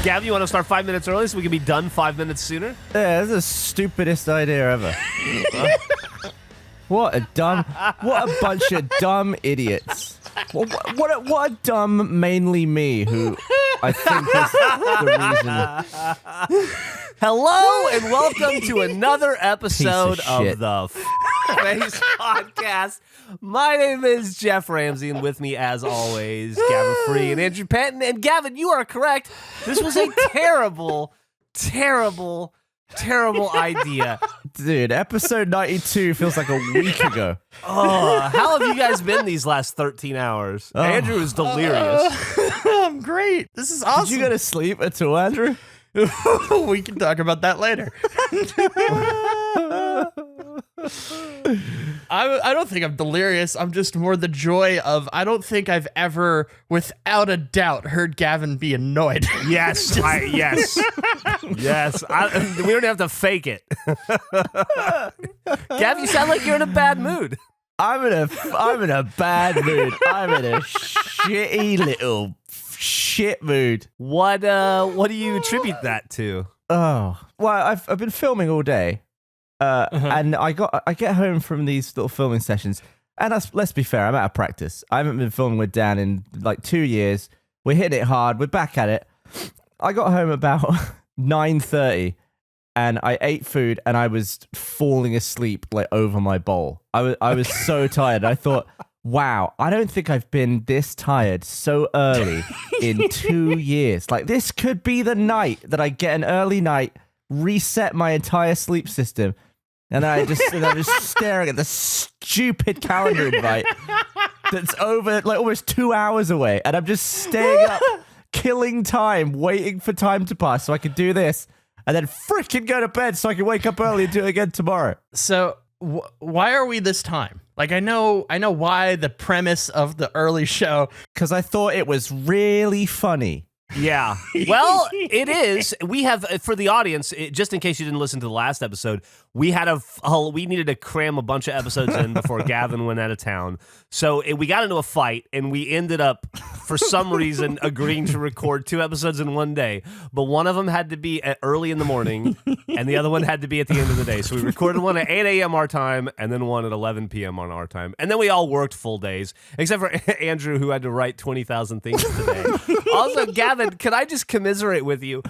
Gavin, you want to start 5 minutes early so we can be done 5 minutes sooner? Yeah, that's the stupidest idea ever. What a bunch of dumb idiots. What a dumb, mainly me, who I think is the reason. Hello and welcome to another episode of shit. the KFace podcast. My name is Geoff Ramsey, and with me, as always, Gavin Free and Andrew Patton. And Gavin, you are correct. This was a terrible idea. Dude, episode 92 feels like a week ago. Oh, how have you guys been these last 13 hours? Andrew is delirious. I'm great. This is awesome. Did you go to sleep at all, Andrew? We can talk about that later. I don't think I'm delirious. I'm just more the joy of, I don't think I've ever, without a doubt, heard Gavin be annoyed. Yes, yes. We don't have to fake it. Gav, you sound like you're in a bad mood. I'm in a bad mood. I'm in a shitty little shit mood. What do you attribute that to? Oh, well, I've been filming all day. And I get home from these little filming sessions, and let's be fair, I'm out of practice. I haven't been filming with Dan in like 2 years. We're hitting it hard. We're back at it. I got home about 9:30, and I ate food, and I was falling asleep like over my bowl. I was so tired. I thought, wow, I don't think I've been this tired so early in 2 years. Like, this could be the night that I get an early night, reset my entire sleep system. And I'm just staring at the stupid calendar invite that's over like almost 2 hours away. And I'm just staying up, killing time, waiting for time to pass so I can do this. And then freaking go to bed so I can wake up early and do it again tomorrow. So why are we this time? Like, I know why, the premise of the early show. Because I thought it was really funny. Yeah. Well, it is. We have, for the audience, just in case you didn't listen to the last episode, we needed to cram a bunch of episodes in before Gavin went out of town. So we got into a fight, and we ended up, for some reason, agreeing to record 2 episodes in one day. But one of them had to be early in the morning, and the other one had to be at the end of the day. So we recorded one at 8 a.m. our time, and then one at 11 p.m. on our time. And then we all worked full days, except for Andrew, who had to write 20,000 things today. Also, Gavin, can I just commiserate with you?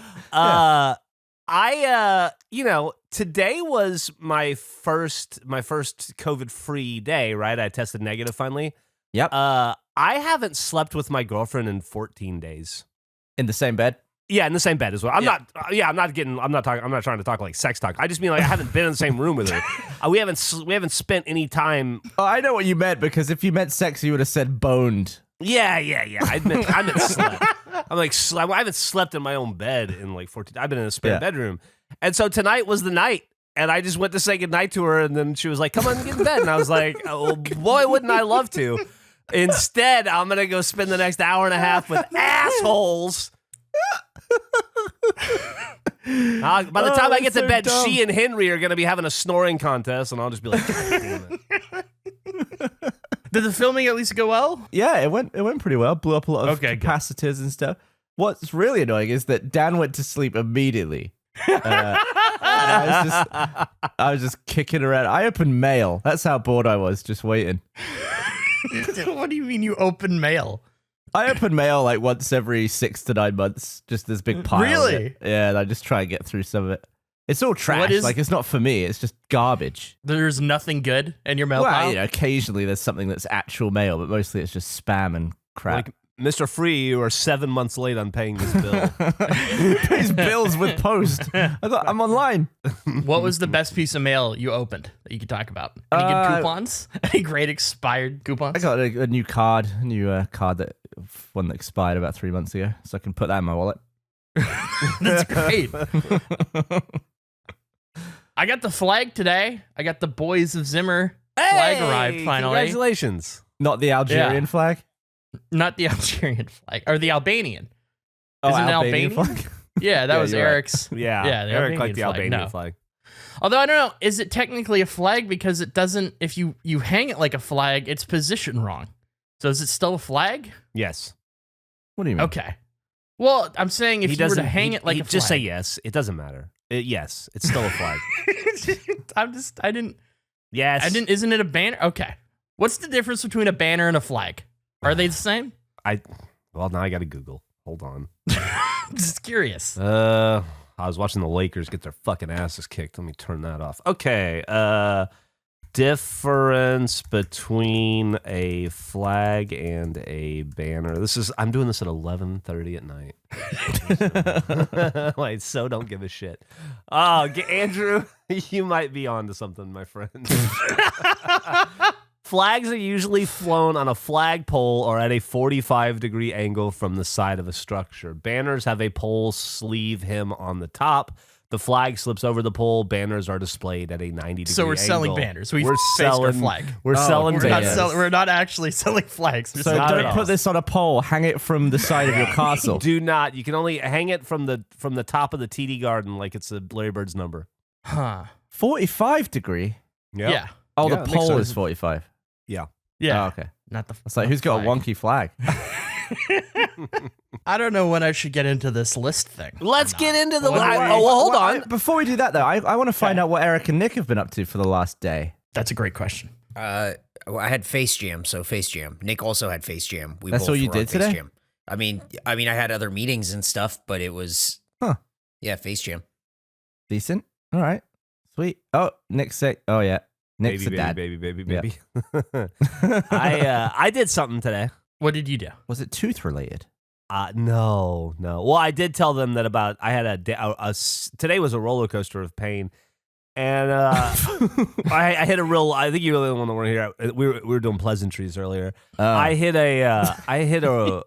Today was my first COVID-free day, right? I tested negative finally. Yep. I haven't slept with my girlfriend in 14 days. In the same bed? Yeah, in the same bed as well. I'm not trying to talk like sex talk. I just mean like I haven't been in the same room with her. We haven't spent any time. Oh, I know what you meant, because if you meant sex, you would have said boned. Yeah. I meant slept. I'm like, I haven't slept in my own bed in like 14. I've been in a spare bedroom. And so tonight was the night. And I just went to say goodnight to her. And then she was like, come on, get in bed. And I was like, oh, boy, wouldn't I love to. Instead, I'm going to go spend the next hour and a half with assholes. By the time I get to bed, dumb. She and Henry are going to be having a snoring contest. And I'll just be like, God damn it. Did the filming at least go well? Yeah, it went pretty well. Blew up a lot of capacitors and stuff. What's really annoying is that Dan went to sleep immediately. I was just kicking around. I opened mail. That's how bored I was, just waiting. What do you mean you open mail? I open mail like once every 6 to 9 months. Just this big pile. Really? Of it. Yeah, and I just try and get through some of it. It's all trash. Like, it's not for me. It's just garbage. There's nothing good in your mail pile? Well, occasionally there's something that's actual mail, but mostly it's just spam and crap. Like, Mr. Free, you are 7 months late on paying this bill. Pays bills with post. I'm online. What was the best piece of mail you opened that you could talk about? Any good coupons? Any great expired coupons? I got a new card, one that expired about 3 months ago, so I can put that in my wallet. That's great. I got the flag today. I got the Boys of Zimmer flag arrived finally. Congratulations. Not the Algerian flag? Not the Algerian flag. Or the Albanian. Oh, Isn't Albanian flag? Yeah, that was Eric's. Right. Yeah, Eric liked the Albanian flag. flag. Although, I don't know, is it technically a flag? Because it doesn't, if you hang it like a flag, it's positioned wrong. So is it still a flag? Yes. What do you mean? Okay. Well, I'm saying if you were to hang it like a flag. Just say yes. It doesn't matter. Yes, it's still a flag. I didn't. Yes. Isn't it a banner? Okay. What's the difference between a banner and a flag? Are they the same? Well, now I got to Google. Hold on. Just curious. I was watching the Lakers get their fucking asses kicked. Let me turn that off. Okay. Difference between a flag and a banner. I'm doing this at 11:30 at night. Wait, so don't give a shit. Oh, Andrew, you might be onto something, my friend. Flags are usually flown on a flagpole or at a 45-degree angle from the side of a structure. Banners have a pole sleeve hem on the top. The flag slips over the pole. Banners are displayed at a 90-degree angle. So we're selling banners. We're selling our flag. We're selling banners. We're not actually selling flags. So don't put this on a pole. Hang it from the side of your castle. Do not. You can only hang it from the top of the TD Garden like it's a Larry Bird's number. Huh. 45-degree? Yep. Yeah. Oh, Yeah, the it makes pole sense. is 45. Yeah. Yeah. Oh, okay. Not the. It's like, who's got a wonky flag? I don't know when I should get into this list thing. Let's get into the. Hold on. Before we do that, though, I want to find out what Eric and Nick have been up to for the last day. That's a great question. I had Face Jam, so Face Jam. Nick also had Face Jam. That's both all you were on did Face today? Jam. I mean, I had other meetings and stuff, but it was, yeah, Face Jam. Decent. All right. Sweet. Oh, Nick's sick. Oh, yeah. Nick's Baby, a dad. baby. I did something today. What did you do? Was it tooth related? No. Well, I did tell them that I had today was a roller coaster of pain, and I hit a real. I think you really want to want to hear. We were doing pleasantries earlier. I hit a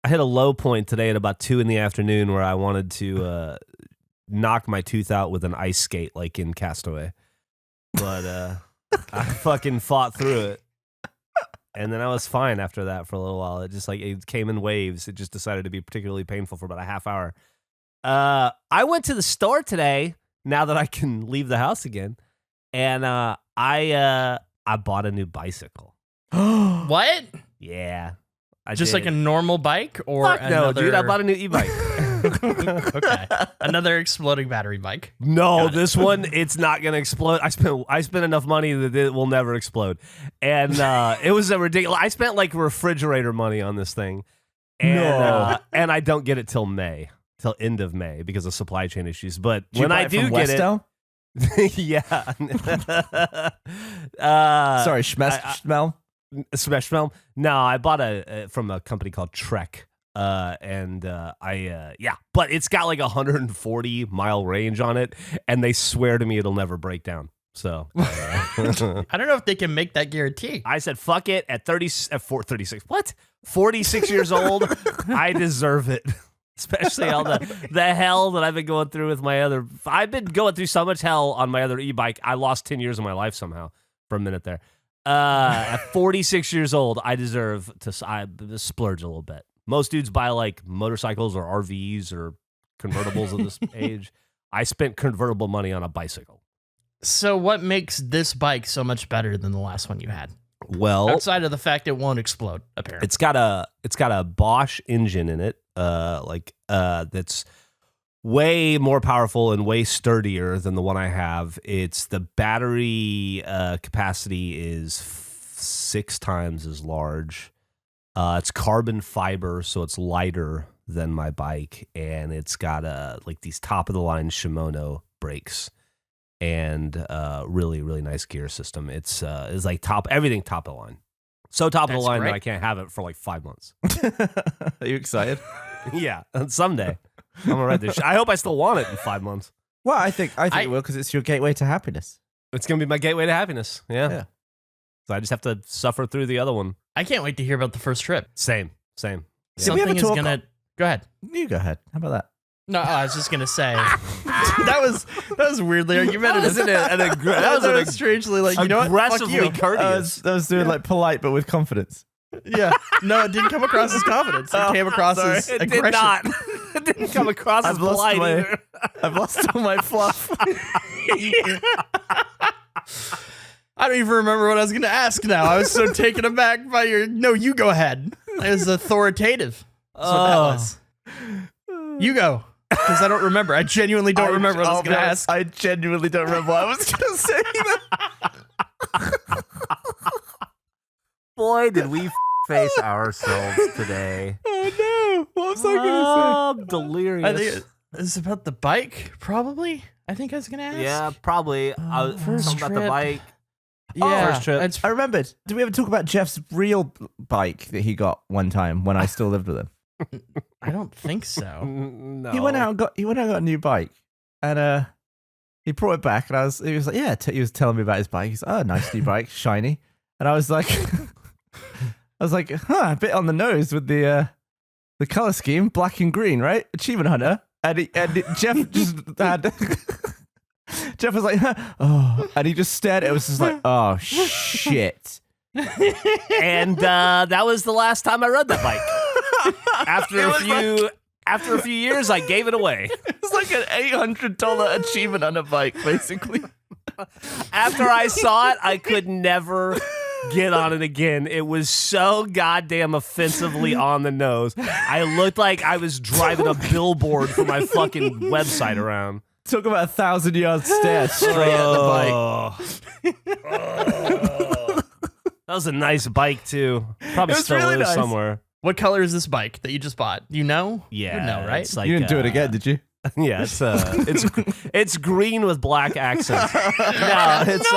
low point today at about 2 p.m. where I wanted to knock my tooth out with an ice skate like in Castaway, but I fucking fought through it. And then I was fine after that for a little while. It came in waves. It just decided to be particularly painful for about a half hour. I went to the store today, now that I can leave the house again, and I bought a new bicycle. What? Yeah. Like a normal bike or Fuck no, dude. I bought a new e-bike. Okay. Another exploding battery bike. No, this one, it's not going to explode. I spent enough money that it will never explode. And it was a ridiculous. I spent like refrigerator money on this thing. And, and I don't get it till end of May because of supply chain issues. But when I do get it. Yeah. Sorry, Schmell. Smell? No, I bought from a company called Trek. But it's got like 140-mile range on it, and they swear to me it'll never break down. So I don't know if they can make that guarantee. I said, fuck it. At 36. What? 46 years old? I deserve it. Especially all the hell that I've been going through with my other. I've been going through so much hell on my other e-bike. I lost 10 years of my life somehow for a minute there. At 46 years old, I deserve to splurge a little bit. Most dudes buy like motorcycles or RVs or convertibles at this age. I spent convertible money on a bicycle. So what makes this bike so much better than the last one you had? Well, outside of the fact it won't explode, apparently. It's got a Bosch engine in it, that's way more powerful and way sturdier than the one I have. It's the battery capacity is 6 times as large. It's carbon fiber, so it's lighter than my bike, and it's got these top of the line Shimano brakes and really, really nice gear system. It's like everything top of the line. So top of the line that I can't have it for like 5 months. Are you excited? Yeah, someday. I'm gonna write this. I hope I still want it in 5 months. Well, I think it will, because it's your gateway to happiness. It's gonna be my gateway to happiness. Yeah. So I just have to suffer through the other one. I can't wait to hear about the first trip. Same. Yeah. Something is gonna. Go ahead. You go ahead. How about that? No, I was just gonna say that was weirdly argumentative. That was strangely like, you know what? Aggressively Fuck you. courteous. That was doing like polite but with confidence. Yeah. No, it didn't come across as confidence. It came across as It aggression. did not. It didn't come across as polite either. I've lost all my fluff. I don't even remember what I was going to ask now. I was so taken aback by your, no, you go ahead. It was authoritative. That's what that was. You go. Because I don't remember. I genuinely don't remember what I was going to ask. I genuinely don't remember what I was going to say either. Boy, did we face ourselves today. Oh no! What was I going to Oh, delirious. I think it's about the bike, probably. I think I was going to ask. Yeah, probably. First Something about the trip. bike. Yeah. First trip. It's- say? I remembered. Did we ever talk about Geoff's real bike that he got one time when I still lived with him? I don't think so. No. He went out and got a new bike, and he brought it back, and he was like, yeah, he was telling me about his bike. He's like, oh, nice new bike, shiny, and I was like, a bit on the nose with the color scheme, black and green, right? Achievement Hunter, and Geoff just had. Geoff was like, oh, and he just stared at it. It was just like, oh shit. And that was the last time I rode that bike. After a few years, I gave it away. It's like an $800 achievement on a bike, basically. After I saw it, I could never get on it again. It was so goddamn offensively on the nose. I looked like I was driving a billboard for my fucking website around. Talk about 1,000-yard stare straight at the bike. That was a nice bike too. Probably It was still really is nice. somewhere. What color is this bike that you just bought? You know? Yeah, You know, right? It's like, You didn't do it again, did you? Yeah, it's green with black accents. No, it's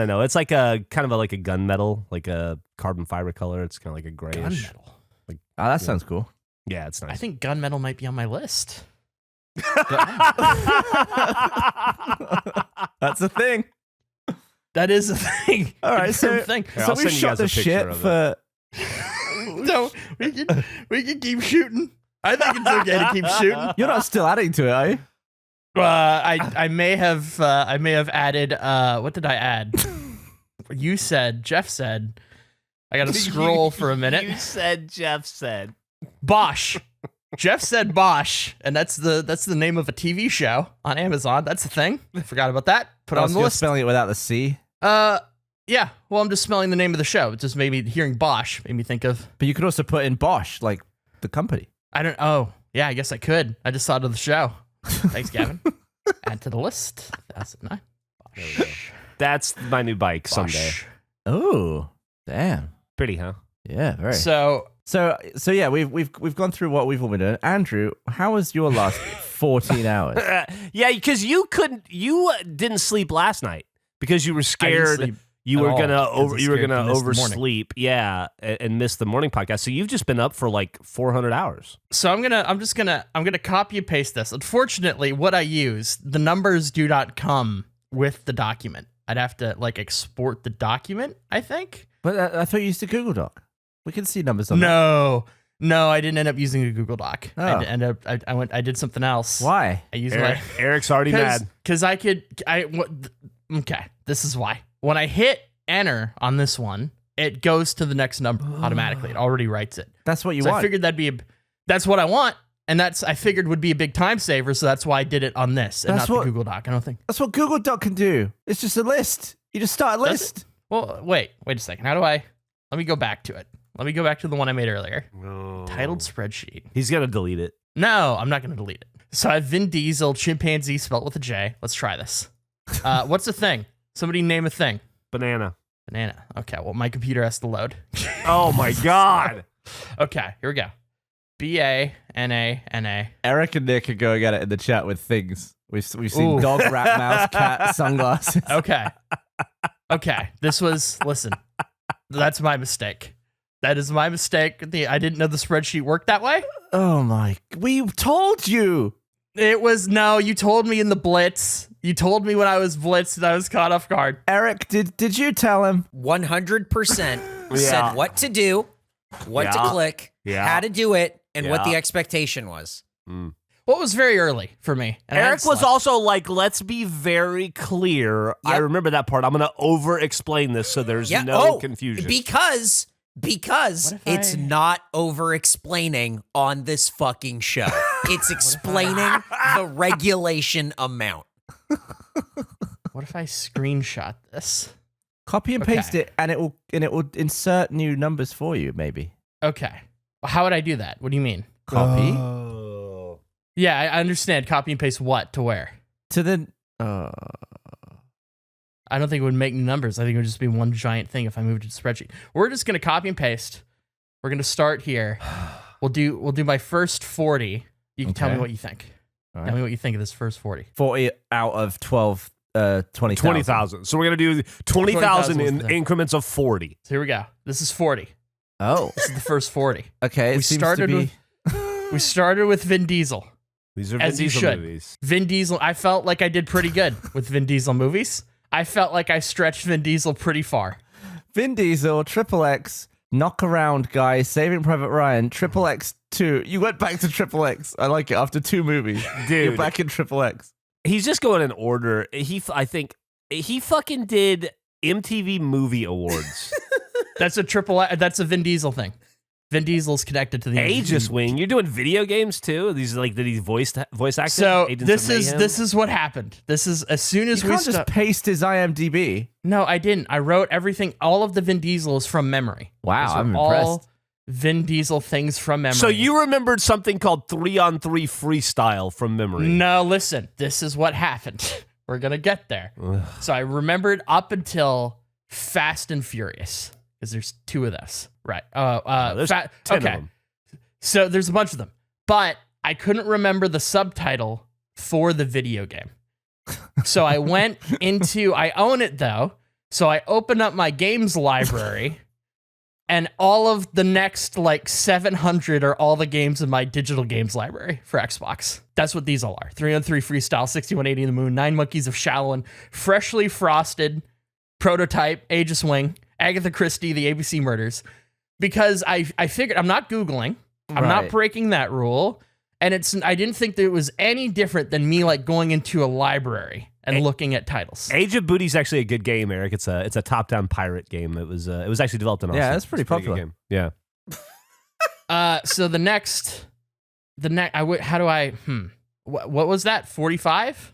no. It's like a kind of like a gunmetal, like a carbon fiber color. It's kind of like a grayish. Gunmetal. Oh, that sounds cool. Yeah, it's nice. I think gunmetal might be on my list. That's a thing. That is a thing. All right, Confirmed so thing. Here, so I'll we send you shot guys a the picture shit of for. No, we can keep shooting. I think it's okay to keep shooting. You're not still adding to it, are you? I may have added. What did I add? Geoff said. I got to scroll for a minute. You said Geoff said. Bosch. Geoff said Bosch, and that's the name of a TV show on Amazon. That's the thing. Forgot about that. Put it on the You're list. spelling it without the C. Yeah. Well, I'm just spelling the name of the show. It just made me hearing Bosch made me think of. But you could also put in Bosch, like the company. I don't. Oh, yeah. I guess I could. I just thought of the show. Thanks, Gavin. Add to the list. 2009. Bosch. That's my new bike someday. Bosch. Oh, damn. Pretty, huh? Yeah, very. So So yeah, we've gone through what we've all been doing. Andrew, how was your last 14 hours? Yeah, because you didn't sleep last night because you were scared sleep you at were all gonna because you were I'm scared gonna to miss the morning. oversleep, yeah, and miss the morning podcast. So you've just been up for like 400 hours. So I'm gonna copy and paste this. Unfortunately, what I used, the numbers do not come with the document. I'd have to like export the document, I think. But I thought you used a Google Doc. We can see numbers on No, I didn't end up using a Google Doc. Oh. I did something else. that. Why? I used Eric's already mad. because okay, this is why. When I hit enter on this one, it goes to the next number automatically. It already writes it. That's what you So want. I figured that's what I want, and I figured would be a big time saver. So that's why I did it on this and That's not what- the Google Doc. I don't think. That's what Google Doc can do. It's just a list. You just start a Does list. Well, wait a second. Let me go back to it. Let me go back to the one I made earlier. Titled spreadsheet. He's gonna delete it. No, I'm not going to delete it. So I have Vin Diesel, chimpanzee spelled with a J. Let's try this. What's the thing? Somebody name a thing. Banana. Banana. Okay, well, my computer has to load. Oh my god. Okay, here we go. B-A-N-A-N-A. Eric and Nick are going at it in the chat with things. We've seen Ooh. dog, rat, mouse, cat, sunglasses. Okay. Listen, that's my mistake. That is my mistake. I didn't know the spreadsheet worked that way. Oh my! We told you. You told me in the blitz. You told me when I was blitzed and I was caught off guard. Eric, did you tell him? 100% Yeah. said what to do, what to Yeah. click, Yeah. how to do it, and what Yeah. the expectation was. What was very early for me. And I had Eric was slept. also like, let's be very clear. I Yep. remember that part. I'm going to over explain this so there's Yeah. no confusion. Because What if it's I- not over explaining on this fucking show. It's explaining the regulation amount. What if I screenshot this? Copy and Okay. paste it, and it will insert new numbers for you. Maybe Okay. How would I do that? What do you mean? copy, Yeah, I understand. Copy and paste what to where? To the. I don't think it would make numbers. I think it would just be one giant thing if I moved it to spreadsheet. We're just gonna copy and paste. We're gonna start here. We'll do my first 40. You can tell me what you think. All Tell me what you think of this first 40. 40 out of 12, 20,000. 20,000. So we're gonna do 20,000 in increments of 40. So here we go. This is 40. Oh, This is the first 40. okay. It We seems started to be. We started with Vin Diesel. These are As Vin you Diesel should. movies. Vin Diesel, I felt like I did pretty good with Vin Diesel movies. I felt like I stretched Vin Diesel pretty far. Vin Diesel, Triple X, Knock Around Guy, Saving Private Ryan, Triple X 2. You went back to Triple X. I like it. After 2 movies, Dude. you're back in Triple X. He's just going in order. I think he fucking did MTV Movie Awards. That's a Vin Diesel thing. Vin Diesel's connected to the Aegis Wing. You're doing video games too. These like these voice acting. So Agents of Mayhem? this is what happened. This is as soon as You we can't just paste his IMDb. No, I didn't. I wrote everything. All of the Vin Diesels from memory. Wow, These are I'm all impressed. Vin Diesel things from memory. So you remembered something called 3-on-3 freestyle from memory. No, listen. This is what happened. We're gonna get there. So I remembered up until Fast and Furious because there's 2 of those, right? There's 10 of them. So there's a bunch of them, but I couldn't remember the subtitle for the video game. So I went into, I own it though. So I opened up my games library and all of the next like 700 are all the games in my digital games library for Xbox. That's what these all are. 3-on-3 Freestyle, 6180 in the Moon, 9 Monkeys of Shaolin, Freshly Frosted, Prototype, Aegis Wing, Agatha Christie, The ABC Murders. Because I figured, I'm not Googling. I'm not Right. breaking that rule. And I didn't think that it was any different than me like going into a library and looking at titles. Age of Booty's actually a good game, Eric. It's a top-down pirate game. It was actually developed in Austin. Yeah, that's pretty It's a good popular. game. Yeah. So what was that? 45?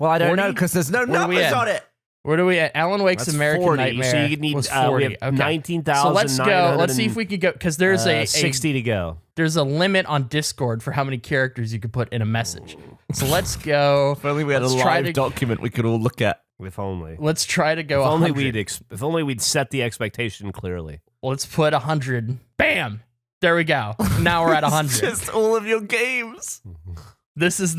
Well, I don't 40? know because there's no Where are we numbers at? on it. Where do we at? Alan Wake's That's American 40. Nightmare So you need was we 40. have Okay. 19,900. So let's go. Let's see if we could go, because there's a 60 to go. there's a limit on Discord for how many characters you could put in a message. So let's go. If only we had a Let's try live to- document we could all look at. If only. Let's try to go. If only 100. if only we'd set the expectation clearly. Let's put 100. Bam. There we go. Now we're at 100. Just all of your games. This is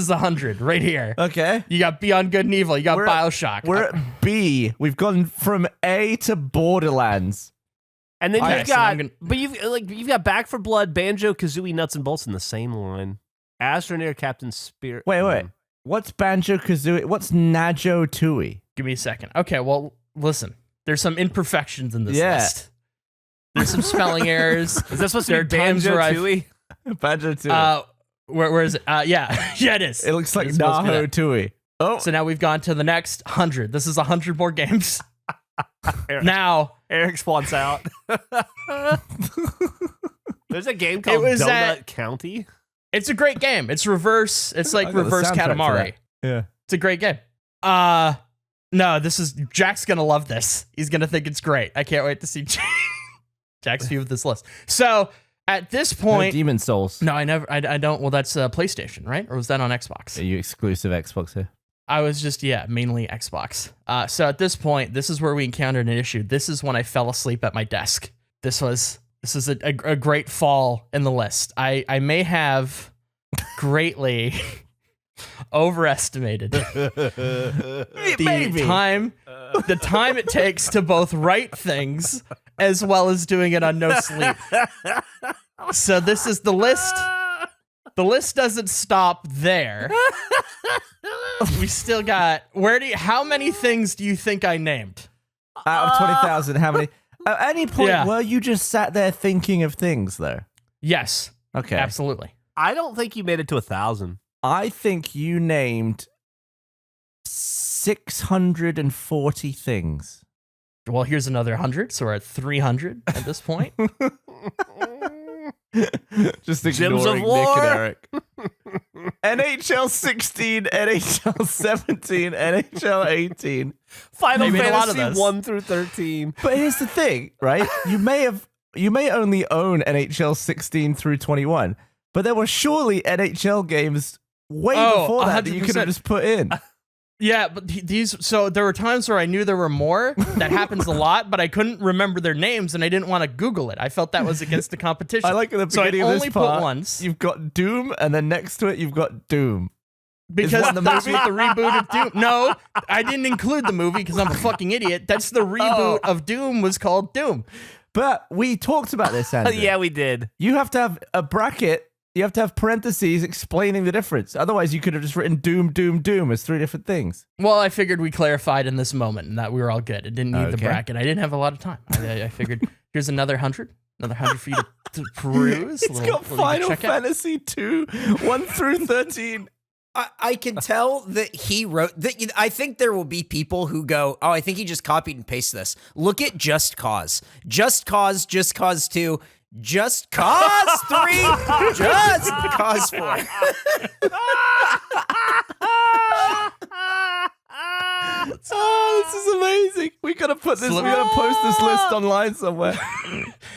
100 right here. Okay. You got Beyond Good and Evil. You got We're at- BioShock. We're at B. We've gone from A to Borderlands. And then Okay, you've so got, I'm gonna- but you've got Back for Blood, Banjo, Kazooie, Nuts and Bolts in the same line. Astroneer, Captain Spirit. Wait. What's Banjo Kazooie? What's Najo Tooie? Give me a second. Okay, well, listen. There's some imperfections in this Yeah. list. There's some spelling errors. Is that supposed There to are be times Banjo where I've- Tooie? Banjo Tooie. Where is it? Yeah, yeah, it is. It looks like It's supposed to be Naho that. Tooie. Oh, So now we've gone to the next 100. This is 100 more games. Now, Eric's wants out. There's a game called was Donut at- County. it's a great game. It's reverse. It's like I got the reverse soundtrack for Katamari. that. Yeah. It's a great game. No, Jack's gonna love this. He's gonna think it's great. I can't wait to see Jack's view of this list. So at this No point, Demon Souls. no, I don't. Well, that's PlayStation, right? Or was that on Xbox? Are you exclusive Xbox here? I was just, mainly Xbox. So at this point, this is where we encountered an issue. This is when I fell asleep at my desk. This is a great fall in the list. I may have greatly overestimated Maybe. the time it takes to both write things as well as doing it on no sleep. So this is the list. The list doesn't stop there. We still got how many things do you think I named? Out of 20,000, how many? At any point, Yeah. were you just sat there thinking of things, though? Yes, Okay. absolutely. I don't think you made it to 1,000. I think you named 640 things. Well, here's another 100, so we're at 300 at this point. Just Gems of ignoring Nick War. and Eric. NHL 16, NHL 17, NHL 18. Final They made a lot of Fantasy those. 1 through 13. But here's the thing, right? You may only own NHL 16 through 21, But there were surely NHL games way before that you could have just put in. Yeah, but so there were times where I knew there were more. That happens a lot, but I couldn't remember their names, and I didn't want to Google it. I felt that was against the competition. I like at the beginning of this part, you've got Doom, and then next to it, you've got Doom. Because that's what the reboot of Doom. No, I didn't include the movie because I'm a fucking idiot. That's the reboot of Doom was called Doom. But we talked about this, Andrew. Yeah, we did. You have to have a bracket. You have to have parentheses explaining the difference. Otherwise, you could have just written Doom, Doom, Doom as 3 different things. Well, I figured we clarified in this moment and that we were all good. It didn't need the bracket. I didn't have a lot of time. I figured here's another 100. Another 100 for you to peruse. It's got Final Fantasy 2, 1 through 13. I can tell that he wrote that. I think there will be people who go, oh, I think he just copied and pasted this. Look at Just Cause. Just Cause 2, Just Cause 3, Just Cause 4. Oh, this is amazing. We gotta put this. We gotta post this list online somewhere.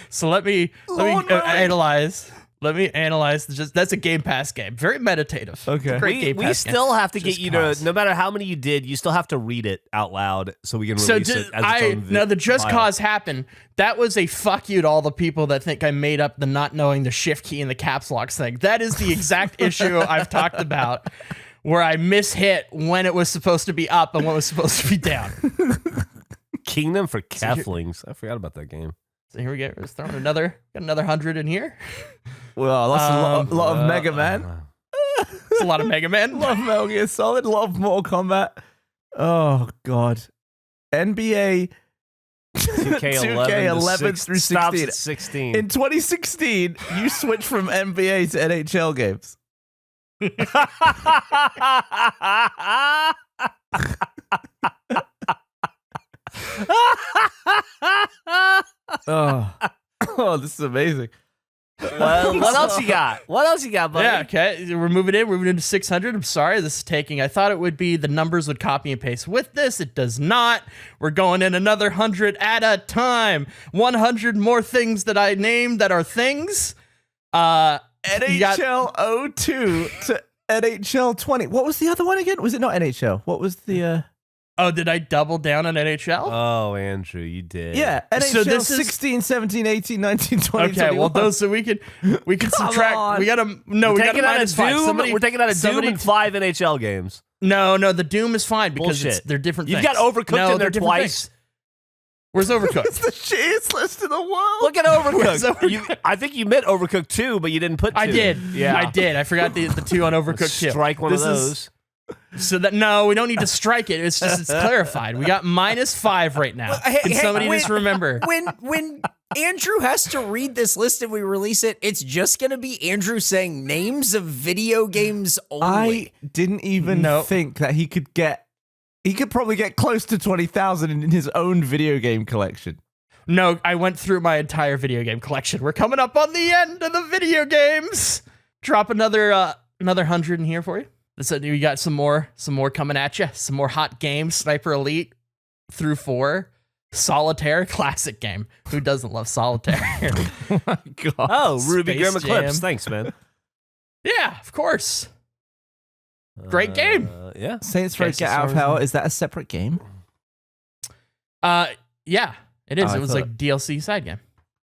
So let me analyze. Let me analyze. That's a Game Pass game. Very meditative. Okay. Great Game Pass. We still have to Just get you Cause. to. No matter how many you did, you still have to read it out loud so we can release it as its own now the Just file. Cause happened. That was a fuck you to all the people that think I made up the not knowing the shift key and the caps locks thing. That is the exact issue I've talked about, where I mishit when it was supposed to be up and when it was supposed to be down. Kingdom for Keflings. I forgot about that game. So here we go. Let's throw another 100 in here. Well, that's a lot of Mega Man. It's a lot of Mega Man. A lot of Metal Gear Solid. A lot of Mortal Kombat. Oh God. NBA 2K11 through 16. 16. In 2016, you switched from NBA to NHL games. Oh, this is amazing. Well, what else you got? What else you got, buddy? Yeah, okay. We're moving into 600. I'm sorry, this is taking. I thought it would be the numbers would copy and paste. With this, it does not. We're going in another 100 at a time. 100 more things that I named that are things. NHL 02 to NHL 20. What was the other one again? Was it not NHL? What was the... Oh, did I double down on NHL? Oh, Andrew, you did. Yeah, NHL So this is- 16, 17, 18, 19, 20, Okay, well, 21. those, so we can subtract. on. We got to, no, we got to taking out a minus 5. Doom. Somebody, We're taking out a Doom somebody- and 5 NHL games. No, the Doom is fine because Bullshit. they're different You've things. got Overcooked No, in there they're different twice. things. Where's Overcooked? It's the shittiest list in the world. Look at Where's Overcooked. I think you meant Overcooked 2, but you didn't put 2. I did. Yeah. I did. I forgot the 2 on Overcooked 2. Strike one This of is- those. So that no, we don't need to strike it. It's just it's clarified. We got minus 5 right now. Can somebody just remember? When Andrew has to read this list and we release it, it's just going to be Andrew saying names of video games only. I didn't even Nope. think that he could probably get close to 20,000 in his own video game collection. No, I went through my entire video game collection. We're coming up on the end of the video games. Drop another 100 in here for you. So we got some more coming at you. Some more hot games. Sniper Elite through 4. Solitaire, classic game. Who doesn't love Solitaire? Oh my God. Oh, Ruby Space Grim Eclipse. Jam. Thanks, man. Yeah, of course. Great game. Yeah. Saints Row Okay, so Get Out of sorry. Hell, is that a separate game? Yeah, it is. Oh, I It was thought- like DLC side game.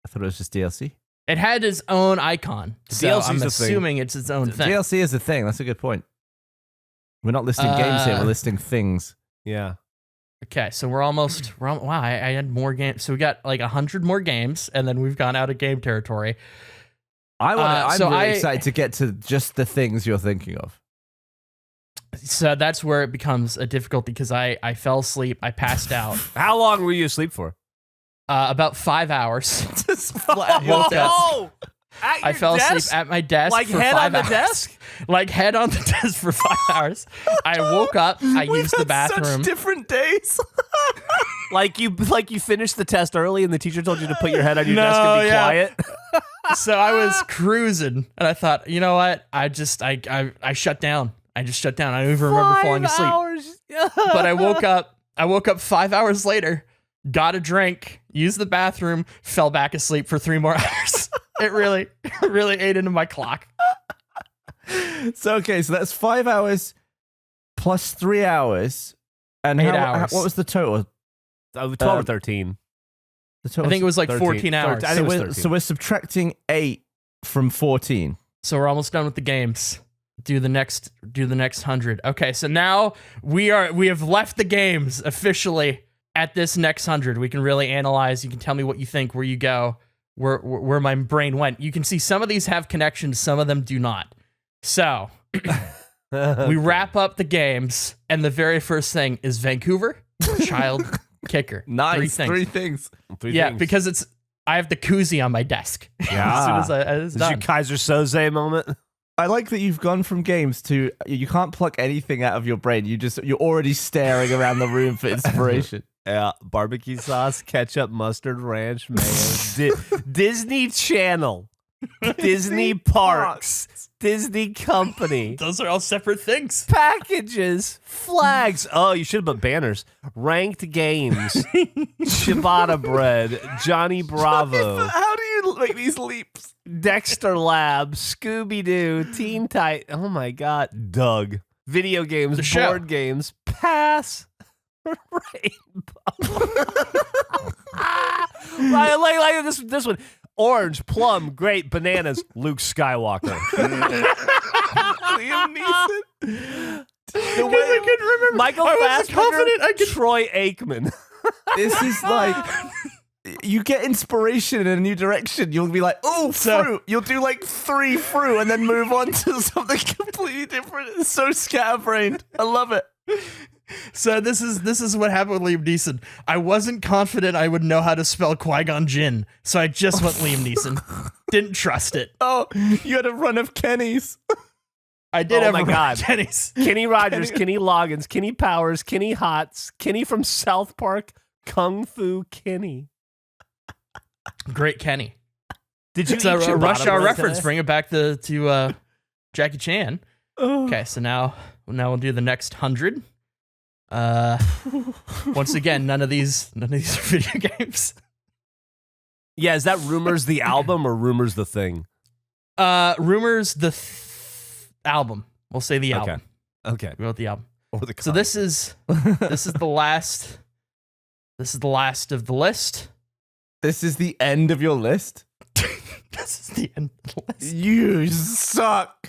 I thought it was just DLC. It had its own icon. So DLC's I'm the thing. assuming it's its own thing. DLC is a thing. That's a good point. We're not listing games here. We're listing things. Yeah. Okay, so wow, I had more games. So we got like 100 more games, and then we've gone out of game territory. I'm so really I- excited to get to just the things you're thinking of. So that's where it becomes a difficulty because I fell asleep. I passed out How long were you asleep for? about 5 hours. Just woke up. Oh, at I your fell desk? asleep at my desk Like for head 5 on the hours. desk? Like head on the desk for 5 hours. I woke up. I We've used the had bathroom. Such different days. Like you finished the test early and the teacher told you to put your head on your desk and be yeah. quiet. So I was cruising, and I thought, you know what? I shut down. I just shut down. I don't even remember falling asleep. Hours. But I woke up 5 hours later, got a drink, used the bathroom, fell back asleep for 3 more hours. It really ate into my clock. So that's 5 hours plus 3 hours. And 8 hours. What was the total? 12 or 13. The total I think it was like 13. 14 hours. I think it was 13. So we're subtracting 8 from 14. So we're almost done with the games. Do the next 100. Okay, so now we have left the games officially at this next 100. We can really analyze. You can tell me what you think, where you go, where my brain went. You can see some of these have connections, some of them do not. So we wrap up the games, and the very first thing is Vancouver, child kicker. Nice. Three things. Three Yeah, things. because I have the koozie on my desk. Yeah. As soon as it's This is done. your Kaiser Soze moment. I like that you've gone from games to you can't pluck anything out of your brain. You're already staring around the room for inspiration. Yeah, barbecue sauce, ketchup, mustard, ranch, mayo, Disney Channel, Disney Parks, Disney Company, Those are all separate things. packages, flags. Oh, you should have put banners. Ranked games, ciabatta bread, Johnny Bravo, How do you make these leaps? Dexter Lab, Scooby Doo, Teen Titan. Oh my God, Doug. Video games, The show. board games, pass. Rainbow. I like this one. Orange, plum, grape, bananas, Luke Skywalker. Liam Neeson. I couldn't remember. Michael I wasn't confident I Fassbender, could. Troy Aikman. This is like you get inspiration in a new direction. You'll be like, oh, fruit. You'll do like 3 fruit and then move on to something completely different. It's so scatterbrained. I love it. So this is what happened with Liam Neeson. I wasn't confident I would know how to spell Qui-Gon Jinn, so I just went Liam Neeson. Didn't trust it. Oh, you had a run of Kenny's. I did. Oh my God. Kenny's. Kenny Rogers, Kenny Loggins, Kenny Powers, Kenny Hotz, Kenny from South Park, Kung Fu Kenny. Great Kenny. Did you It's a eat ciabatta Rush Hour bread reference. today? Bring it back to Jackie Chan. Okay, so now we'll do the next 100. Once again, none of these are video games. Yeah, is that Rumors the album or Rumors the thing? Rumors the album. We'll say the album. Okay. We wrote the album. Or the So this is the last. This is the last of the list. This is the end of your list. This is the end of the list. You suck.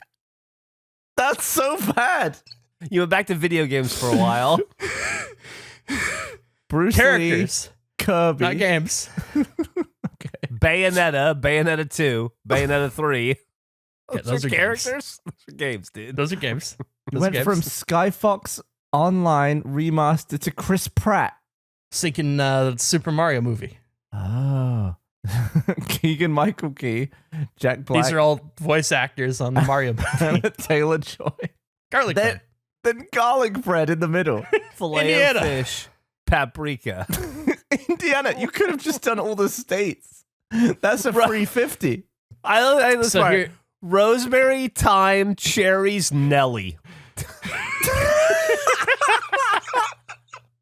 That's so bad. You went back to video games for a while. Bruce Characters, Lee, Kirby. not games. Bayonetta, Bayonetta 2, Bayonetta 3. Yeah, those are characters. games. Those are games, dude. Those are games. You Those are went games. from Skyfox Online remaster to Chris Pratt. Thinking Super Mario movie. Oh. Keegan Michael Key, Jack Black, These are all voice actors on the Mario movie. Anna Taylor-Joy. Garlic Then, bread. then garlic bread in the middle. Filet Indiana. of fish, paprika. Indiana, you could have just done all the states. That's a free 50. I like this So part. here- Rosemary, thyme, cherries, Nelly.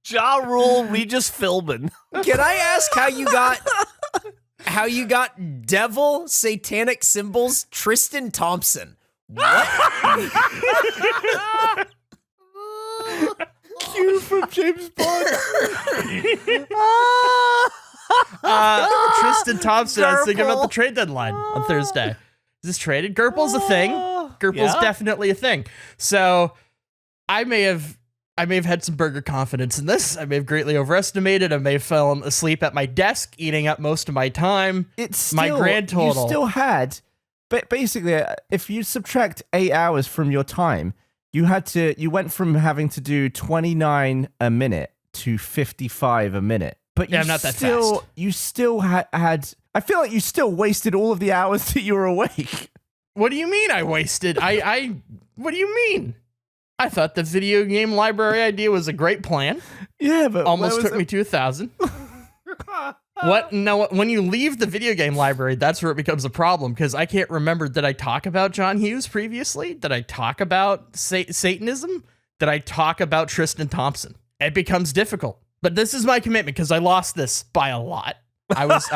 Ja Rule, Regis Philbin. Can I ask how you got devil satanic symbols Tristan Thompson? What? Q from James Bond. Tristan Thompson. I was thinking about the Gerbil. trade deadline on Thursday. Is this traded? Gerbil's a thing. Gerbil's Yeah. definitely a thing. So I may have had some burger confidence in this. I may have greatly overestimated. I may have fallen asleep at my desk, eating up most of my time. It's still, My grand total. You still had, but basically, if you subtract 8 hours from your time, you went from having to do 29 a minute to 55 a minute. But Yeah, you I'm not that still, fast. You still had. I feel like you still wasted all of the hours that you were awake. What do you mean I wasted? What do you mean? I thought the video game library idea was a great plan. Yeah, but Almost where was took me to 1,000. What? No, when you leave the video game library, that's where it becomes a problem because I can't remember. Did I talk about John Hughes previously? Did I talk about Satanism? Did I talk about Tristan Thompson? It becomes difficult. But this is my commitment because I lost this by a lot. I was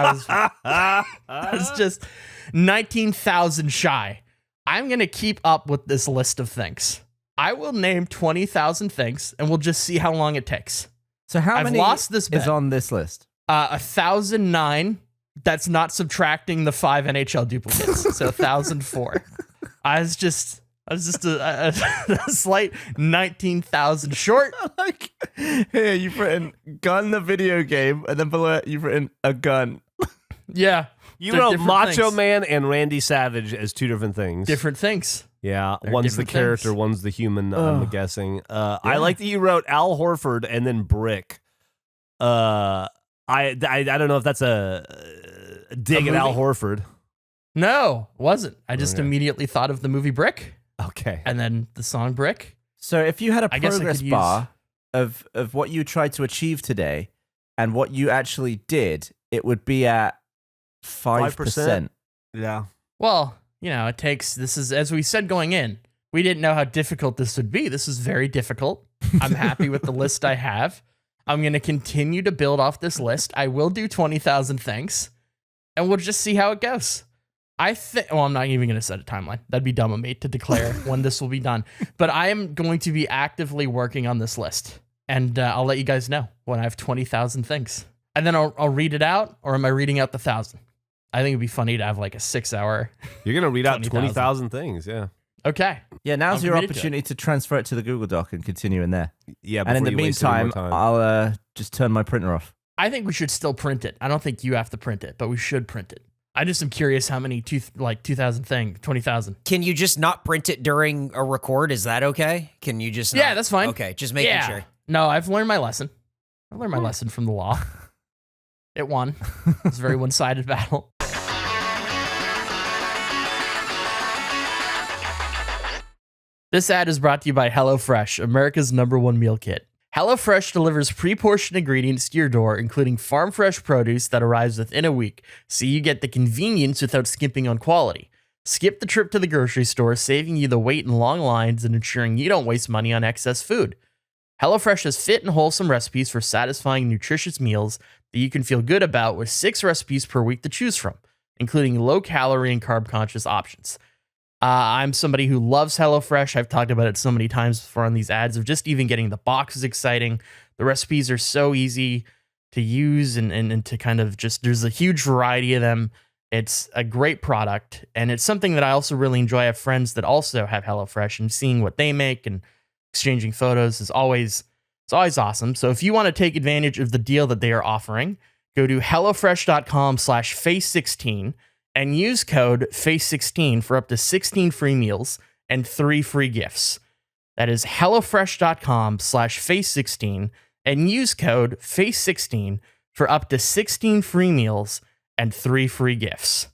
just 19,000 shy I'm going to keep up with this list of things. I will name 20,000 things, and we'll just see how long it takes. So how I've many lost this bet. is on this list? 1,009. That's not subtracting the 5 NHL duplicates. So 1,004. I was just a slight 19,000 short. Like, here, you've written gun the video game, and then below it, you've written a gun. Yeah. You They're wrote different Macho things. Man and Randy Savage as two different things. Different things. Yeah, They're one's the different character, things. one's the human. I'm guessing. I like that you wrote Al Horford and then Brick. I don't know if that's a dig at Al movie? Horford. No, it wasn't. I just Okay. immediately thought of the movie Brick Okay. and then the song Brick. So if you had a I guess I progress could bar of what you tried to achieve today and what you actually did, it would be at 5%. Yeah. Well, it takes, this is, as we said going in, we didn't know how difficult this would be. This is very difficult. I'm happy with the list I have. I'm going to continue to build off this list. I will do 20,000 things, and we'll just see how it goes. I'm not even going to set a timeline. That'd be dumb of me to declare when this will be done. But I am going to be actively working on this list, and I'll let you guys know when I have 20,000 things. And then I'll read it out, or am I reading out the 1,000? I think it'd be funny to have like a 6-hour. You're going to read out 20,000. 20,000 things, yeah. Okay. Yeah, now's I'm your committed to it. opportunity to transfer it to the Google Doc and continue in there. Yeah, And in before the you waste any more meantime, time. I'll just turn my printer off. I think we should still print it. I don't think you have to print it, but we should print it. I just am curious how many 2,000 20,000. Can you just not print it during a record? Is that okay? Can you just not? Yeah, that's fine. Okay, just making sure. No, I've learned my lesson. I learned my lesson from the law. It won. It was a very one-sided battle. This ad is brought to you by HelloFresh, America's #1 meal kit. HelloFresh delivers pre-portioned ingredients to your door, including farm-fresh produce that arrives within a week, so you get the convenience without skimping on quality. Skip the trip to the grocery store, saving you the wait and long lines and ensuring you don't waste money on excess food. HelloFresh has fit and wholesome recipes for satisfying, nutritious meals that you can feel good about, with 6 recipes per week to choose from, including low-calorie and carb-conscious options. I'm somebody who loves HelloFresh. I've talked about it so many times before on these ads of just even getting the box is exciting. The recipes are so easy to use and to kind of just, there's a huge variety of them. It's a great product, and it's something that I also really enjoy. I have friends that also have HelloFresh, and seeing what they make and exchanging photos is always awesome. So if you want to take advantage of the deal that they are offering, go to hellofresh.com/face16 and use code FACE16 for up to 16 free meals and 3 free gifts. That is hellofresh.com/face16 and use code FACE16 for up to 16 free meals and 3 free gifts.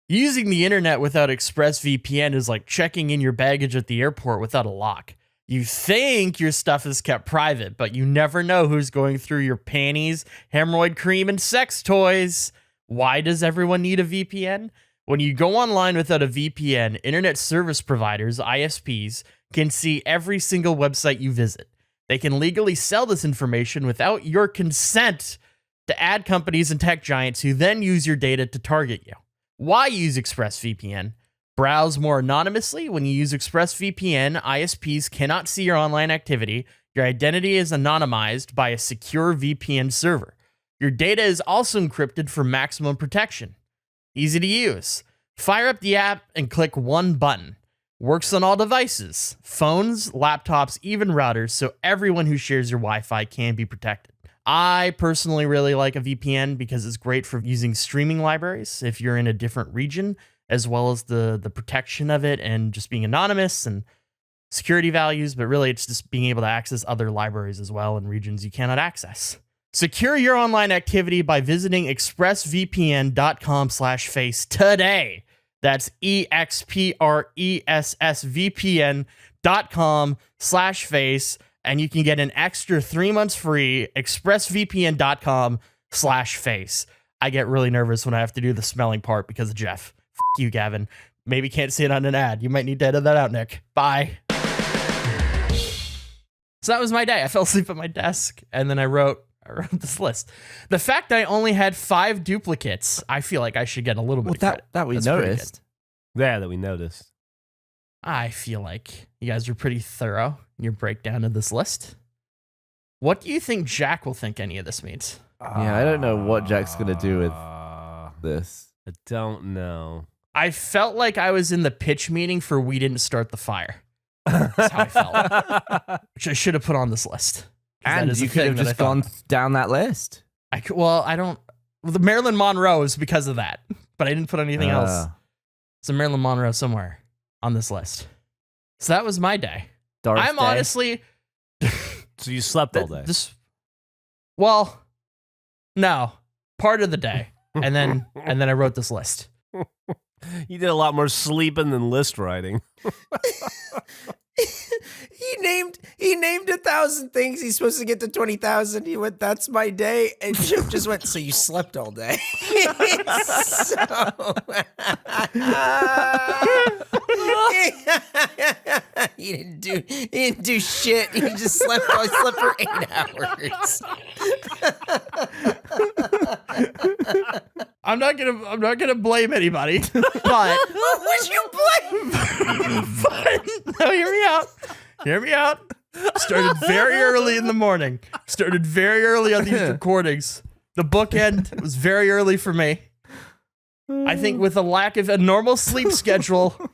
Using the internet without ExpressVPN is like checking in your baggage at the airport without a lock. You think your stuff is kept private, but you never know who's going through your panties, hemorrhoid cream, and sex toys. Why does everyone need a VPN? When you go online without a VPN, internet service providers, ISPs, can see every single website you visit. They can legally sell this information without your consent to ad companies and tech giants who then use your data to target you. Why use ExpressVPN? Browse more anonymously. When you use ExpressVPN, ISPs cannot see your online activity. Your identity is anonymized by a secure VPN server. Your data is also encrypted for maximum protection. Easy to use. Fire up the app and click one button. Works on all devices, phones, laptops, even routers, so everyone who shares your Wi-Fi can be protected. I personally really like a VPN because it's great for using streaming libraries if you're in a different region, as well as the protection of it and just being anonymous and security values, but really it's just being able to access other libraries as well in regions you cannot access. Secure your online activity by visiting expressvpn.com/face today. That's expressvpn.com/face, and you can get an extra 3 months free. expressvpn.com/face. I get really nervous when I have to do the smelling part because of Geoff. F you, Gavin. Maybe can't see it on an ad. You might need to edit that out, Nick. Bye. So that was my day. I fell asleep at my desk, and then I wrote this list. The fact I only had 5 duplicates, I feel like I should get a little bit of credit. That we That's pretty noticed. Yeah, that we noticed. I feel like you guys are pretty thorough in your breakdown of this list. What do you think Jack will think any of this means? Yeah, I don't know what Jack's going to do with this. I don't know. I felt like I was in the pitch meeting for We Didn't Start the Fire. That's how I felt. Which I should have put on this list. And you could have just gone down that list. The Marilyn Monroe is because of that, but I didn't put anything else. So Marilyn Monroe somewhere on this list. So that was my day. I'm honestly... So you slept all day? Well, no. Part of the day. And then I wrote this list. You did a lot more sleeping than list writing. He named 1,000 things. He's supposed to get to 20,000. He went, "That's my day," and Geoff just went, "So you slept all day?" He didn't do shit. He just slept. I slept for 8 hours. I'm not gonna blame anybody, but Who would you blame? but no, hear me out. Started very early in the morning. Started very early on these recordings. The bookend was very early for me. I think with a lack of a normal sleep schedule,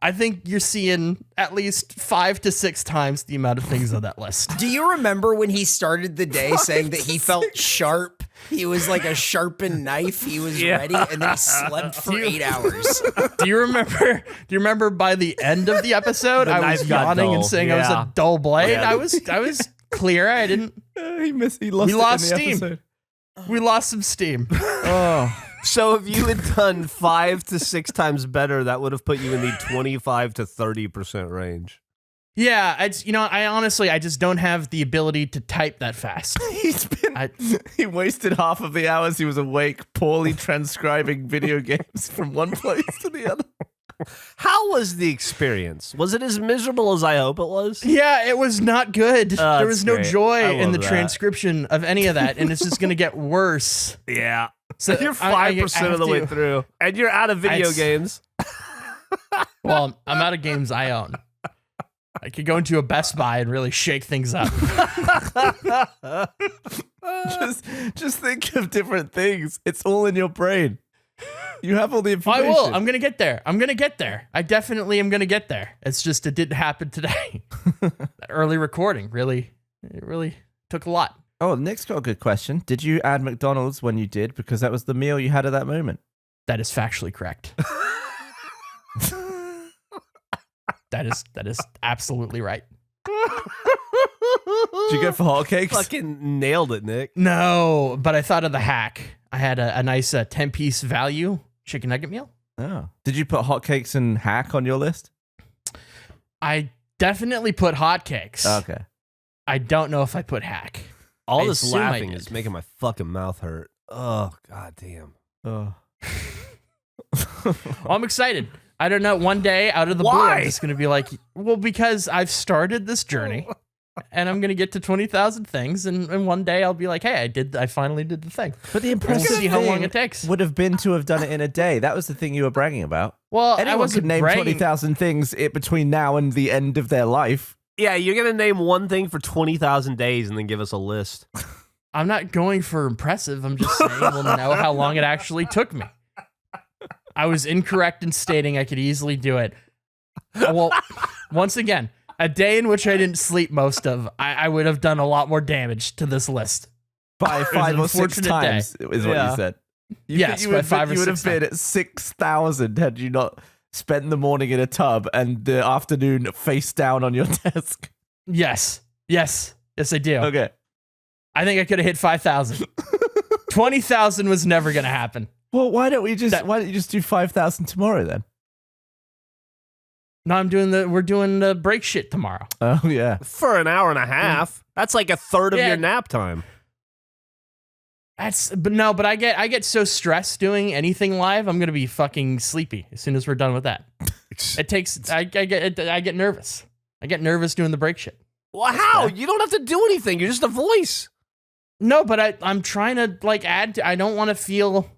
I think you're seeing at least 5 to 6 times the amount of things on that list. Do you remember when he started the day saying that he felt sharp? He was like a sharpened knife. He was ready, and then he slept for 8 hours. Do you remember by the end of the episode, I was yawning and saying I was a dull blade? Yeah. I was clear. I didn't. We lost steam. We lost some steam. Oh. So if you had done 5 to 6 times better, that would have put you in the 25 to 30% range. Yeah, I just don't have the ability to type that fast. He wasted half of the hours he was awake poorly transcribing video games from one place to the other. How was the experience? Was it as miserable as I hope it was? Yeah, it was not good. There was no joy in the that. Transcription of any of that, and it's just going to get worse. Yeah. So you're 5% of the way through, and you're out of video games. Well, I'm out of games I own. I could go into a Best Buy and really shake things up. just think of different things. It's all in your brain. You have all the information. I will. I'm going to get there. I definitely am going to get there. It's just it didn't happen today. That early recording really took a lot. Oh, Nick's got a good question. Did you add McDonald's when you did? Because that was the meal you had at that moment. That is factually correct. That is absolutely right. Did you go for hotcakes? Fucking nailed it, Nick. No, but I thought of the hack. I had a nice 10-piece value chicken nugget meal. Oh. Did you put hotcakes and hack on your list? I definitely put hotcakes. Okay. I don't know if I put hack. All this laughing is making my fucking mouth hurt. Oh, god damn. Oh. Well, I'm excited. I don't know. One day out of the blue, I'm just going to be like, well, because I've started this journey and I'm going to get to 20,000 things. And one day I'll be like, hey, I finally did the thing. But the impressive see how long it takes. Would have been to have done it in a day. That was the thing you were bragging about. Well, anyone could name 20,000 things between now and the end of their life. Yeah, you're going to name one thing for 20,000 days and then give us a list. I'm not going for impressive. I'm just saying we'll know how long it actually took me. I was incorrect in stating I could easily do it. Well, once again, a day in which I didn't sleep most of, I would have done a lot more damage to this list. By 5 or 6 times, is what you said. Yes, by 5 or 6 You would have been at 6,000 had you not spent the morning in a tub and the afternoon face down on your desk. Yes, I do. Okay. I think I could have hit 5,000. 20,000 was never going to happen. Well, why don't you just do 5,000 tomorrow then? No, we're doing the break shit tomorrow. Oh yeah. For an hour and a half. That's like a third of your nap time. But I get so stressed doing anything live, I'm gonna be fucking sleepy as soon as we're done with that. I get nervous. I get nervous doing the break shit. Well, how? You don't have to do anything. You're just a voice. No, but I'm trying to add. I don't want to feel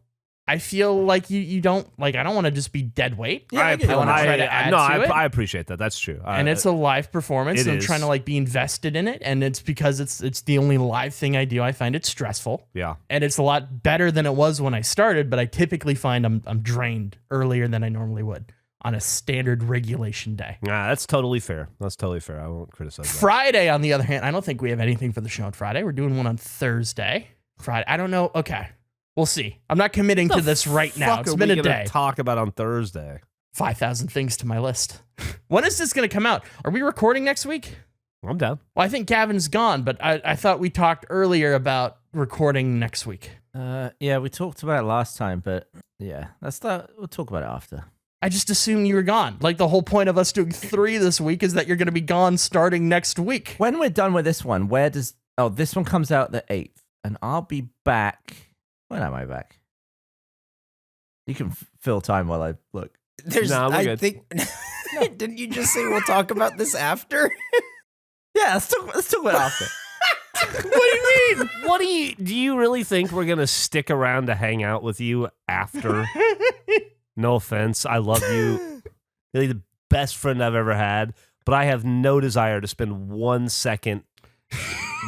I feel like you don't like. I don't want to just be dead weight. Yeah, I get it. want to try to add to it. I appreciate that. That's true. And it's a live performance. It And I'm is. trying to like be invested in it, and it's because it's the only live thing I do. I find it stressful. Yeah. And it's a lot better than it was when I started, but I typically find I'm drained earlier than I normally would on a standard regulation day. Nah, that's totally fair. That's totally fair. I won't criticize that. Friday, on the other hand, I don't think we have anything for the show on Friday. We're doing one on Thursday. Friday, I don't know. Okay, we'll see. I'm not committing to this right now. It's been a day. Talk about on Thursday. 5,000 things to my list. When is this going to come out? Are we recording next week? I'm down. Well, I think Gavin's gone, but I thought we talked earlier about recording next week. Yeah, we talked about it last time, but yeah, we'll talk about it after. I just assumed you were gone. Like the whole point of us doing 3 this week is that you're going to be gone starting next week. When we're done with this one, this one comes out the 8th, and I'll be back. When am I back? You can fill time while I look. There's, No, we're I good. think, didn't you just say we'll talk about this after? Yeah, let's talk about it after. What do you mean? Do you really think we're going to stick around to hang out with you after? No offense. I love you. You're like the best friend I've ever had, but I have no desire to spend 1 second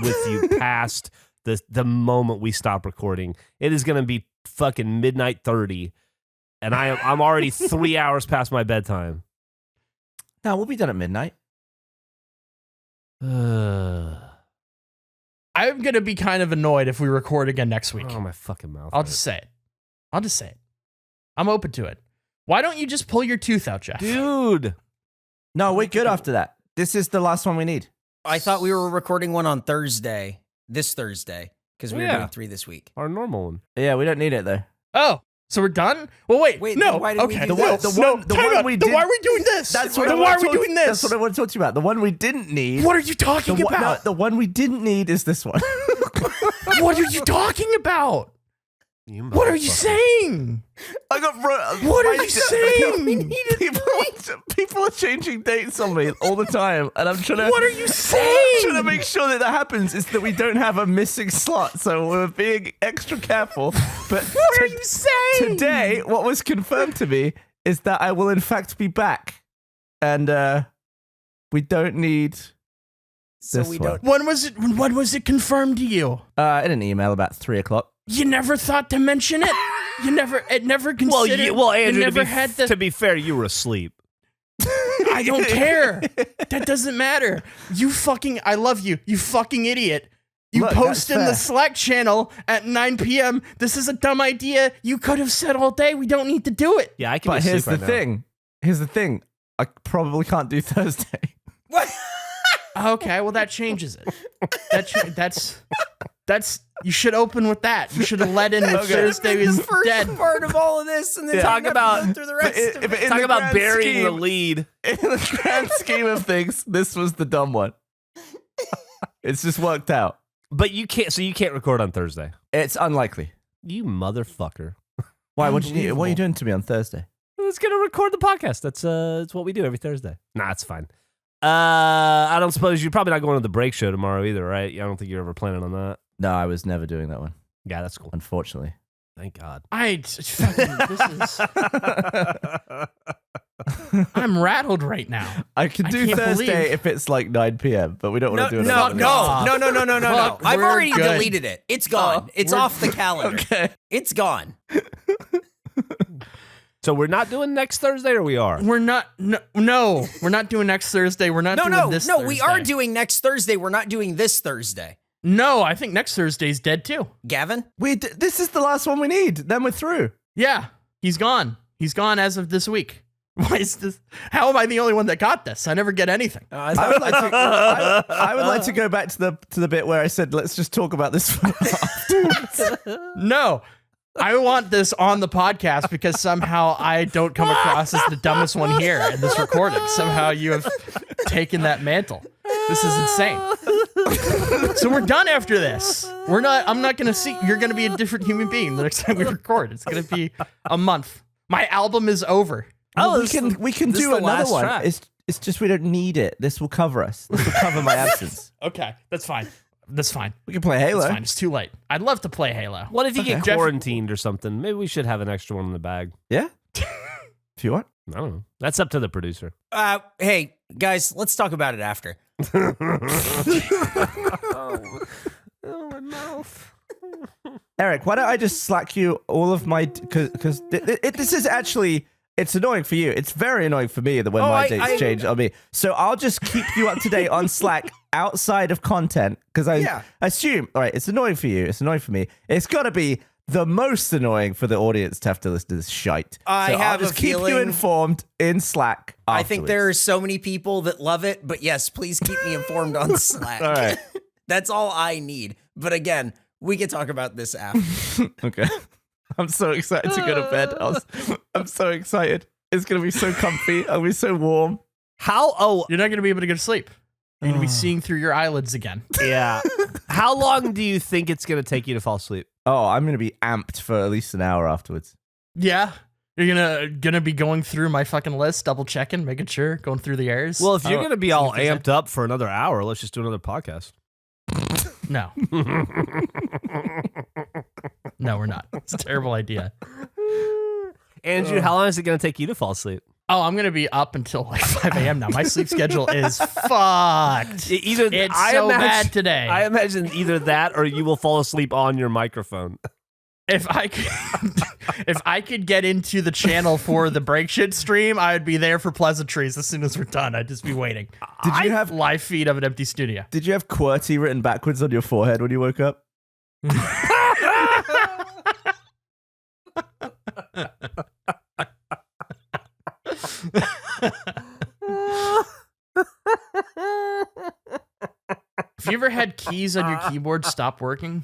with you past the moment we stop recording. It is going to be fucking midnight 30, and I'm already 3 hours past my bedtime. No, we'll be done at midnight. I'm going to be kind of annoyed if we record again next week. Oh, my fucking mouth. I'll just say it. I'm open to it. Why don't you just pull your tooth out, Geoff? Dude. No, we're good after that. This is the last one we need. I thought we were recording one on Thursday, this Thursday, because we were doing 3 this week. Our normal one. Yeah, we don't need it though. Oh, so we're done? Well, wait. Wait, no. then why did we okay. do No, this? no, The time one out. we Then did- why are we doing this? Then why are we doing this? That's what I want to talk to you about. The one we didn't need. What are you talking about? The one we didn't need is this one. What are you talking about? What are you saying? I got. What are you saying? People are changing dates on me all the time, and I'm trying to. What are you saying? Trying to make sure that happens is that we don't have a missing slot, so we're being extra careful. But What are you saying? today, what was confirmed to me is that I will in fact be back, and we don't need. So this we one. don't. When was it confirmed to you? In an email about 3:00. You never thought to mention it? It never considered. Andrew, you never had the. to be fair, you were asleep. I don't care. That doesn't matter. I love you. You fucking idiot. You Look, post that's in the fair. Slack channel at 9 p.m. This is a dumb idea. You could have said all day. We don't need to do it. Yeah, I can But be here's asleep the right now. thing. Here's the thing. I probably can't do Thursday. What? Okay, well that changes it. That's you should open with that. You should have let in with Thursday is the first dead. part of all of this, and then Talk we have to about- go through the rest of it. in Talk the about grand burying the scheme- lead. In the grand scheme of things, this was the dumb one. It's just worked out. But you can't record on Thursday. It's unlikely. You motherfucker. Why? What are you doing to me on Thursday? Let's get to record the podcast. That's what we do every Thursday. Nah, it's fine. I don't suppose you're probably not going to the break show tomorrow either, right? I don't think you're ever planning on that. No, I was never doing that one. Yeah, that's cool. Unfortunately. Thank God. I'm rattled right now. I could I do can't Thursday believe- if it's like 9 p.m., but we don't No, want to do it. no, on no. Fuck, I've we're already good. deleted it. It's gone. It's we're- off the calendar. Okay. It's gone. So we're not doing next Thursday, or we are? We're not. No, we're not doing next Thursday. We're not doing this. No. We are Thursday. doing next Thursday. We're not doing this Thursday. No, I think next Thursday's dead too. Gavin? This is the last one we need. Then we're through. Yeah, he's gone. He's gone as of this week. Why is this? How am I the only one that got this? I never get anything. I would like to. I would like to go back to the bit where I said, "Let's just talk about this one." No, I want this on the podcast because somehow I don't come across as the dumbest one here in this recording. Somehow you have taken that mantle. This is insane. So we're done after this. I'm not going to see. You're going to be a different human being the next time we record. It's going to be a month. My album is over. Oh, we can this is do the another last one. track. It's just we don't need it. This will cover us. This will cover my absence. Okay, that's fine. That's fine. We can play Halo. It's fine. It's too late. I'd love to play Halo. What if you get Jeff- quarantined or something? Maybe we should have an extra one in the bag. Yeah. If you want. I don't know. That's up to the producer. Hey, guys, let's talk about it after. Oh, my mouth. Eric, why don't I just slack you all of my... Because this is actually... It's annoying for you. It's very annoying for me that when my dates change on me. So I'll just keep you up to date on Slack outside of content. Because I assume... All right, it's annoying for you. It's annoying for me. It's got to be the most annoying for the audience to have to listen to this shite. I'll just keep you informed in Slack afterwards. I think there are so many people that love it, but yes, please keep me informed on Slack. All right. That's all I need. But again, we can talk about this after. Okay. I'm so excited to go to bed. I'm so excited. It's going to be so comfy. I'll be so warm. You're not going to be able to go to sleep. You're going to be seeing through your eyelids again. Yeah. How long do you think it's going to take you to fall asleep? Oh, I'm going to be amped for at least an hour afterwards. Yeah. You're gonna be going through my fucking list, double checking, making sure, going through the errors. Well, if you're going to be all amped up for another hour, let's just do another podcast. No. No, we're not. It's a terrible idea. Andrew, how long is it going to take you to fall asleep? Oh, I'm going to be up until like 5 a.m. now. My sleep schedule is fucked. It's bad today. I imagine either that or you will fall asleep on your microphone. If I could get into the channel for the break shit stream, I would be there for pleasantries as soon as we're done. I'd just be waiting. Did you have live feed of an empty studio? Did you have QWERTY written backwards on your forehead when you woke up? Have you ever had keys on your keyboard stop working?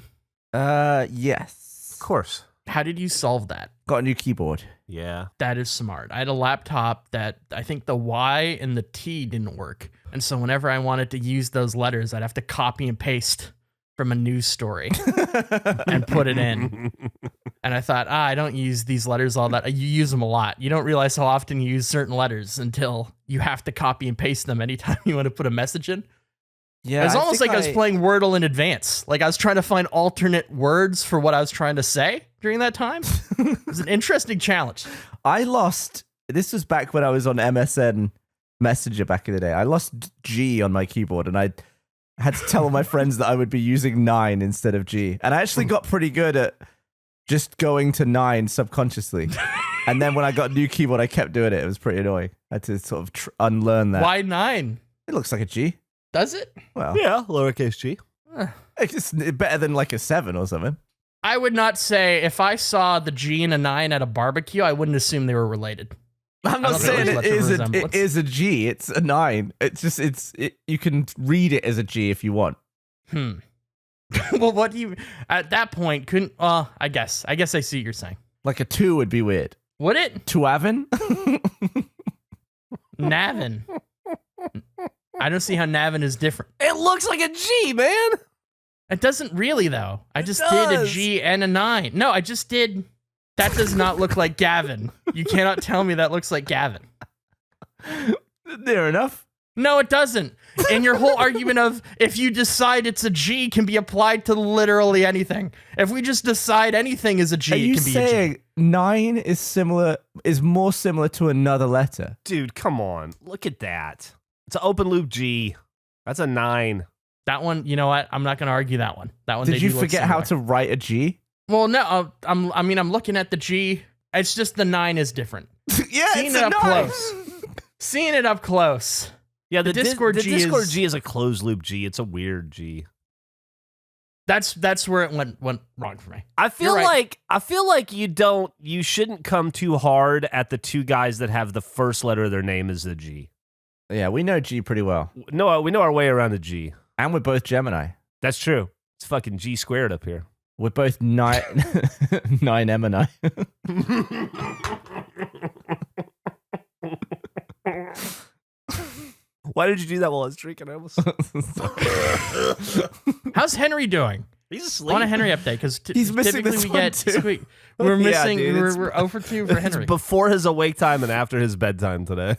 Yes. Of course. How did you solve that? Got a new keyboard. Yeah. That is smart. I had a laptop that I think the Y and the T didn't work. And so whenever I wanted to use those letters, I'd have to copy and paste from a news story and put it in. And I thought, I don't use these letters all that. You use them a lot. You don't realize how often you use certain letters until you have to copy and paste them anytime you want to put a message in. Yeah, it was almost like I was playing Wordle in advance. Like I was trying to find alternate words for what I was trying to say during that time. It was an interesting challenge. This was back when I was on MSN Messenger back in the day. I lost G on my keyboard and I had to tell all my friends that I would be using 9 instead of G. And I actually got pretty good at just going to 9 subconsciously. And then when I got a new keyboard, I kept doing it. It was pretty annoying. I had to sort of unlearn that. Why 9? It looks like a G. Does it? Well, yeah, lowercase g. It's better than like a 7 or something. I would not say if I saw the G and a 9 at a barbecue, I wouldn't assume they were related. I'm not saying it is a G. It's a 9. It's just you can read it as a G if you want. Well, what do you at that point couldn't? I guess I see what you're saying. Like a 2 would be weird. Would it? Tuavin? Navin. I don't see how Navin is different. It looks like a G, man. It doesn't really, though. I just did a G and a 9. No, I just did. That does not look like Gavin. You cannot tell me that looks like Gavin. Near enough. No, it doesn't. And your whole argument of if you decide it's a G can be applied to literally anything. If we just decide anything is a G, it can be a G. Are you saying 9 is more similar to another letter? Dude, come on. Look at that. It's an open loop G. That's a 9. That one, you know what? I'm not going to argue that one. That one. Did you forget how to write a G? Well, no. I'm looking at the G. It's just the 9 is different. Yeah, Seeing it up close. Seeing it up close. Yeah, the Discord G G is a closed loop G. It's a weird G. That's where it went wrong for me. I feel like you shouldn't come too hard at the two guys that have the first letter of their name as the G. Yeah, we know G pretty well. No, we know our way around the G. And we're both Gemini. That's true. It's fucking G squared up here. We're both 9 Gemini. Why did you do that while I was drinking? I almost... How's Henry doing? He's asleep. I want a Henry update because he's missing typically this we one get too. we're Yeah, missing. dude, we're 0 for 2 for Henry. It's before his awake time and after his bedtime today.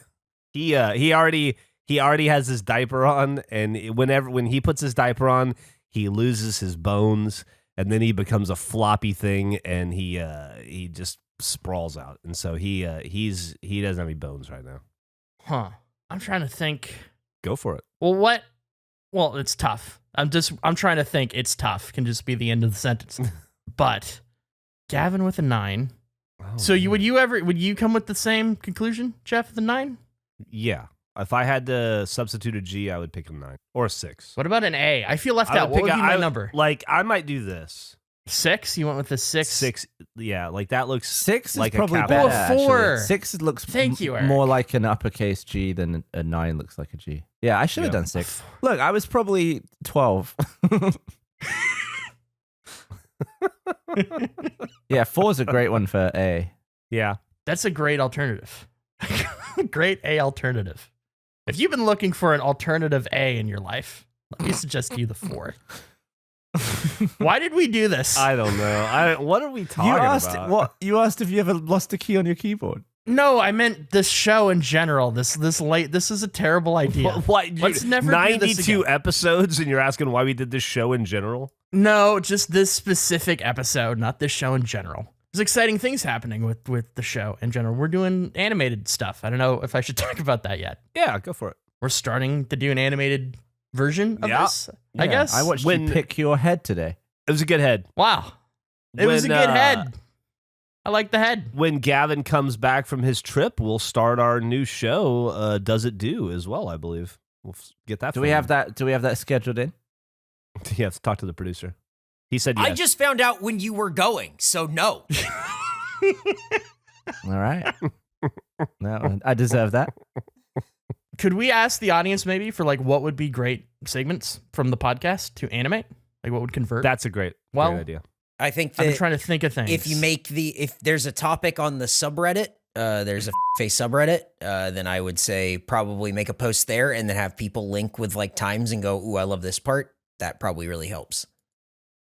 He already has his diaper on, and when he puts his diaper on, he loses his bones, and then he becomes a floppy thing, and he just sprawls out. And so he doesn't have any bones right now. Huh. I'm trying to think. Go for it. Well, what? Well, it's tough. I'm trying to think. It's tough. Can just be the end of the sentence. But Gavin with a 9. Oh, So would you come with the same conclusion, Geoff, with a 9? Yeah. If I had to substitute a G, I would pick a 9 or a 6. What about an A? I feel left I out. What would be my I- number? Like, I might do this. 6? You went with a 6? 6. Yeah, like that looks 6 like is probably a capital. better. Oh, Actually. 4. 6 looks Thank you, Eric. more like an uppercase G than a 9 looks like a G. Yeah, I should have Yeah. done 6. Look, I was probably 12. Yeah, 4 is a great one for A. Yeah. That's a great alternative. Great A alternative. If you've been looking for an alternative A in your life, let me suggest you the 4. Why did we do this? I don't know. What are we talking You asked about? what? You asked if you ever lost a key on your keyboard. No, I meant this show in general. This is a terrible idea. What? Let's never do this 92 again. episodes, and you're asking why we did this show in general? No, just this specific episode, not this show in general. There's exciting things happening with the show in general. We're doing animated stuff. I don't know if I should talk about that yet. Yeah, go for it. We're starting to do an animated version of Yeah. this, I Yeah, guess. I watched When- you pick your head today. It was a good head. Wow. It was a good When, head. I like the head. When Gavin comes back from his trip, we'll start our new show, Does It Do, as well, I believe. We'll get that. Do we have that? Do we have that scheduled in? Yeah, let's talk to the producer. He said yes. I just found out when you were going, so no. All right. No, I deserve that. Could we ask the audience maybe for like what would be great segments from the podcast to animate? Like what would convert? That's a great idea. I think I've been that trying to think of things. if there's a topic on the subreddit, there's a face subreddit, then I would say probably make a post there and then have people link with like times and go, ooh, I love this part. That probably really helps.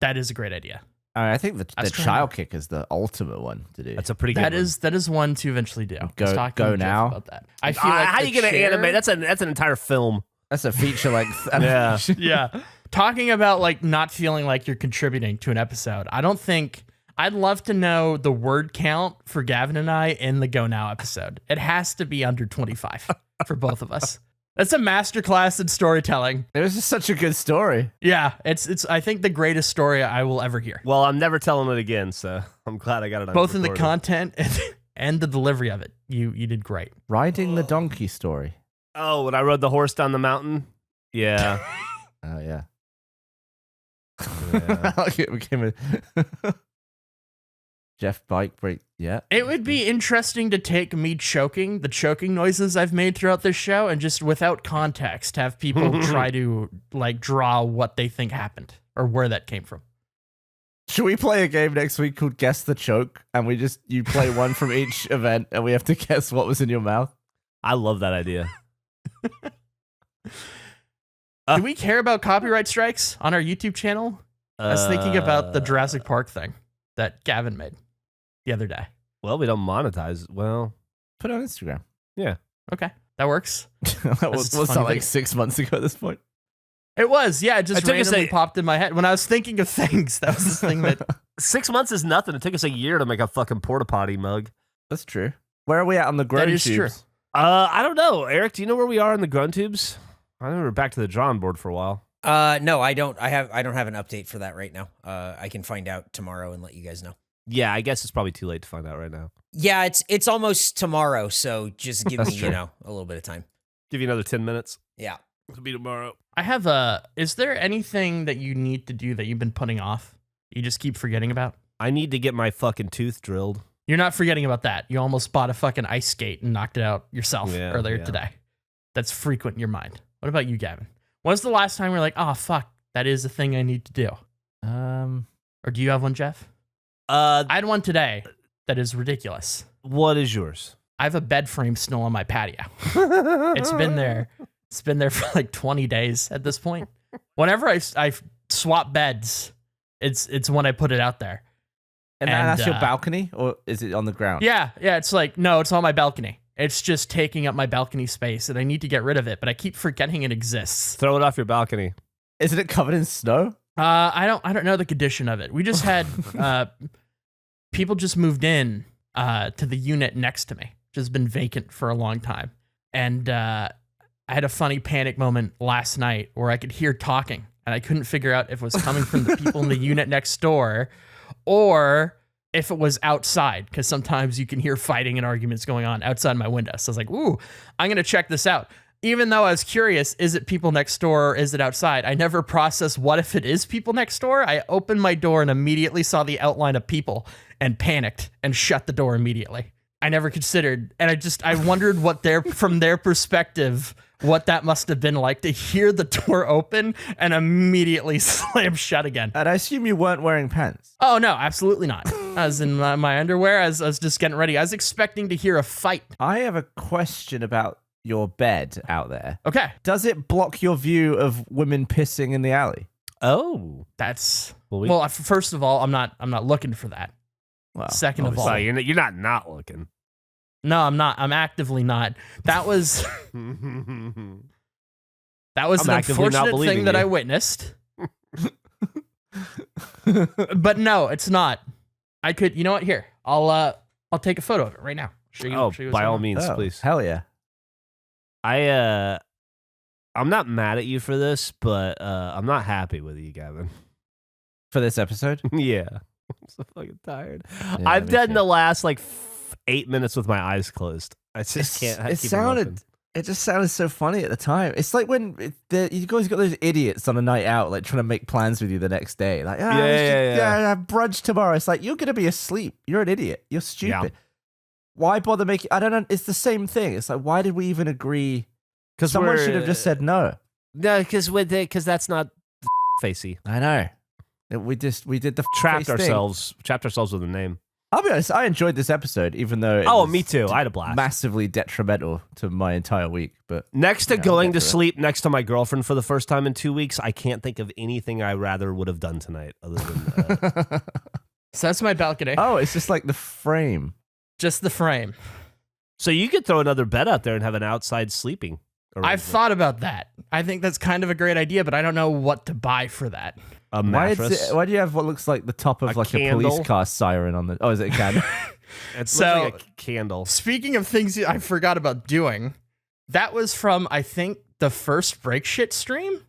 That is a great idea. I think the was trying child kick is the ultimate one to do. That's a pretty good one. That is one to eventually do. Go- I was talking go to Geoff now? about that. I feel like how are the you going to chair- animate? That's an entire film. That's a feature length. Yeah. Yeah. Talking about like not feeling like you're contributing to an episode. I'd love to know the word count for Gavin and I in the Go Now episode. It has to be under 25 for both of us. That's a masterclass in storytelling. It was just such a good story. Yeah, it's I think the greatest story I will ever hear. Well, I'm never telling it again, so I'm glad I got it on Both in the recording. content and the delivery of it. You did great. Riding the donkey story. Oh, when I rode the horse down the mountain? Yeah. Oh yeah. Yeah. it became a Geoff bike break. Yeah. It would be interesting to take me choking, the choking noises I've made throughout this show, and just without context, have people try to like draw what they think happened or where that came from. Should we play a game next week called Guess the Choke? And you play one from each event and we have to guess what was in your mouth? I love that idea. Do we care about copyright strikes on our YouTube channel? I was thinking about the Jurassic Park thing that Gavin made the other day. Well, we don't monetize. Well, Put it on Instagram. yeah. Okay, that works. That was funny that like video. 6 months ago at this point? It was, yeah, it just It took us randomly popped in my head. When I was thinking of things, that was the thing that 6 months is nothing. It took us a year to make a fucking porta potty mug. That's true. Where are we at on the grown is tubes? true. I don't know. Eric, do you know where we are in the grunt tubes? I know we're back to the drawing board for a while. No, I don't. I don't have an update for that right now. I can find out tomorrow and let you guys know. Yeah, I guess it's probably too late to find out right now. Yeah, it's almost tomorrow, so just give That's me, true. a little bit of time. Give you another 10 minutes. Yeah. It'll be tomorrow. I have is there anything that you need to do that you've been putting off? You just keep forgetting about? I need to get my fucking tooth drilled. You're not forgetting about that. You almost bought a fucking ice skate and knocked it out yourself earlier today. That's frequent in your mind. What about you, Gavin? When's the last time you're like, oh, fuck, that is a thing I need to do? Or do you have one, Geoff? I had one today that is ridiculous. What is yours? I have a bed frame still on my patio. It's been there. It's been there for like 20 days at this point. Whenever I swap beds, it's when I put it out there. And that's your balcony, or is it on the ground? Yeah. It's like, no, it's on my balcony. It's just taking up my balcony space, and I need to get rid of it, but I keep forgetting it exists. Throw it off your balcony. Isn't it covered in snow? I don't know the condition of it. We just had people just moved in to the unit next to me, which has been vacant for a long time. And I had a funny panic moment last night where I could hear talking and I couldn't figure out if it was coming from the people in the unit next door or if it was outside, because sometimes you can hear fighting and arguments going on outside my window. So I was like, ooh, I'm going to check this out. Even though I was curious, is it people next door or is it outside? I never processed what if it is people next door. I opened my door and immediately saw the outline of people and panicked and shut the door immediately. I never considered, and I wondered from their perspective, what that must have been like to hear the door open and immediately slam shut again. And I assume you weren't wearing pants. Oh, no, absolutely not. I was in my underwear. I was just getting ready. I was expecting to hear a fight. I have a question about your bed out there. Okay. Does it block your view of women pissing in the alley? Oh. That's... Well, first of all, I'm not looking for that. Well, Second of all... So you're not looking. No, I'm not. I'm actively not. That was... that was an unfortunate thing that I witnessed. But no, it's not. I could... You know what? Here. I'll take a photo of it right now. Show you by all means, please. Hell yeah. I'm not mad at you for this, but I'm not happy with you, Gavin. For this episode? Yeah. I'm so fucking tired. Yeah, I've done the last 8 minutes with my eyes closed. I just can't. It just sounded so funny at the time. It's like when you guys got those idiots on a night out, like trying to make plans with you the next day. Like, I have brunch tomorrow. It's like, you're going to be asleep. You're an idiot. You're stupid. Yeah. Why bother making... I don't know. It's the same thing. It's like, why did we even agree? Because someone should have just said no. No, because that's not facey. I know. We did the trapped ourselves with a name. I'll be honest, I enjoyed this episode, even though it was me too. I had a blast. Massively detrimental to my entire week. But next to going to sleep next to my girlfriend for the first time in 2 weeks, I can't think of anything I rather would have done tonight other than. So that's my balcony. Oh, it's just like the frame. Just the frame. So you could throw another bed out there and have an outside sleeping arrangement. I've thought about that. I think that's kind of a great idea, but I don't know what to buy for that. A mattress. Why do you have what looks like the top of a police car siren on the... Oh, is it a candle? It's like a candle. Speaking of things I forgot about doing, that was from, I think, the first Break Shit stream.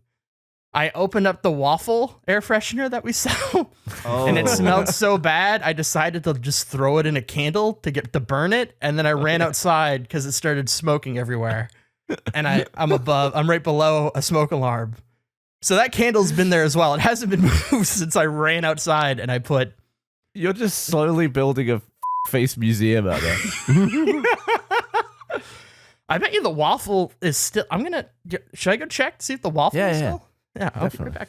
I opened up the waffle air freshener that we sell, and it smelled so bad, I decided to just throw it in a candle to burn it, and then I ran outside because it started smoking everywhere. And I'm right below a smoke alarm. So that candle's been there as well. It hasn't been moved since I ran outside and I put... You're just slowly building a face museum out there. I bet you the waffle is still... Should I go check to see if the waffle is still? Yeah, I'll be right back.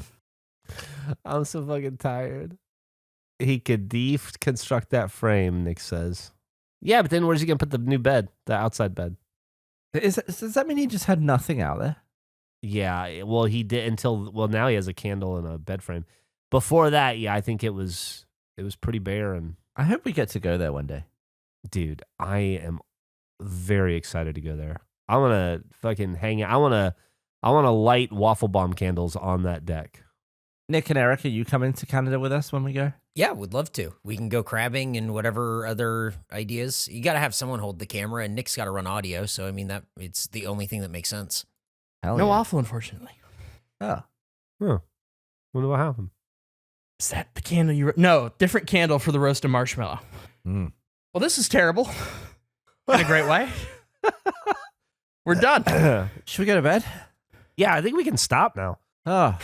I'm so fucking tired. He could deconstruct that frame, Nick says. Yeah, but then where's he going to put the new bed? The outside bed? Does that mean he just had nothing out there? Yeah, well, he did now he has a candle and a bed frame. Before that, yeah, I think it was pretty bare. And I hope we get to go there one day. Dude, I am very excited to go there. I want to fucking hang out. I want to light waffle bomb candles on that deck. Nick and Eric, are you coming to Canada with us when we go? Yeah, would love to. We can go crabbing and whatever other ideas. You got to have someone hold the camera, and Nick's got to run audio. So, I mean, it's the only thing that makes sense. No waffle, unfortunately. Oh. Huh. Wonder what happened. Is that the candle you... No, different candle for the roasted marshmallow. Mm. Well, this is terrible. In a great way. We're done. Should we go to bed? Yeah, I think we can stop now. Oh.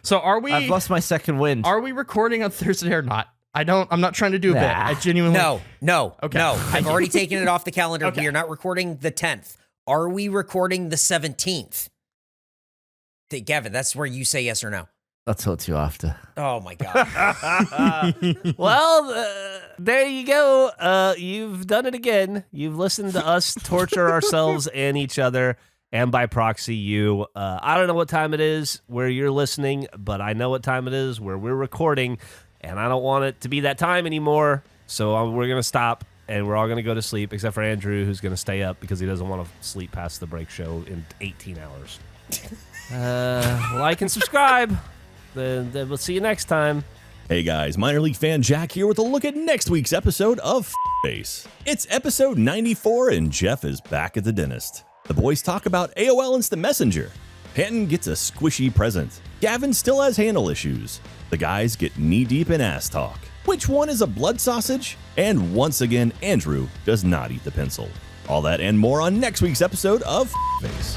So are we... I've lost my second wind. Are we recording on Thursday or not? I'm not trying to do a bit. I genuinely... No. Okay. No. I've already taken it off the calendar. Okay. We are not recording the 10th. Are we recording the 17th? Gavin, that's where you say yes or no. I'll talk to you after. Oh, my God. Well, there you go. You've done it again. You've listened to us torture ourselves and each other, and by proxy, you. I don't know what time it is where you're listening, but I know what time it is where we're recording, and I don't want it to be that time anymore, so we're going to stop, and we're all going to go to sleep, except for Andrew, who's going to stay up because he doesn't want to sleep past the break show in 18 hours. Like and subscribe. Then we'll see you next time. Hey guys, minor league fan Jack here with a look at next week's episode of Face. It's episode 94 and Geoff is back at the dentist. The boys talk about AOL Instant Messenger. Hanton gets a squishy present. Gavin still has handle issues. The guys get knee-deep in ass talk. Which one is a blood sausage? And once again, Andrew does not eat the pencil. All that and more on next week's episode of Face.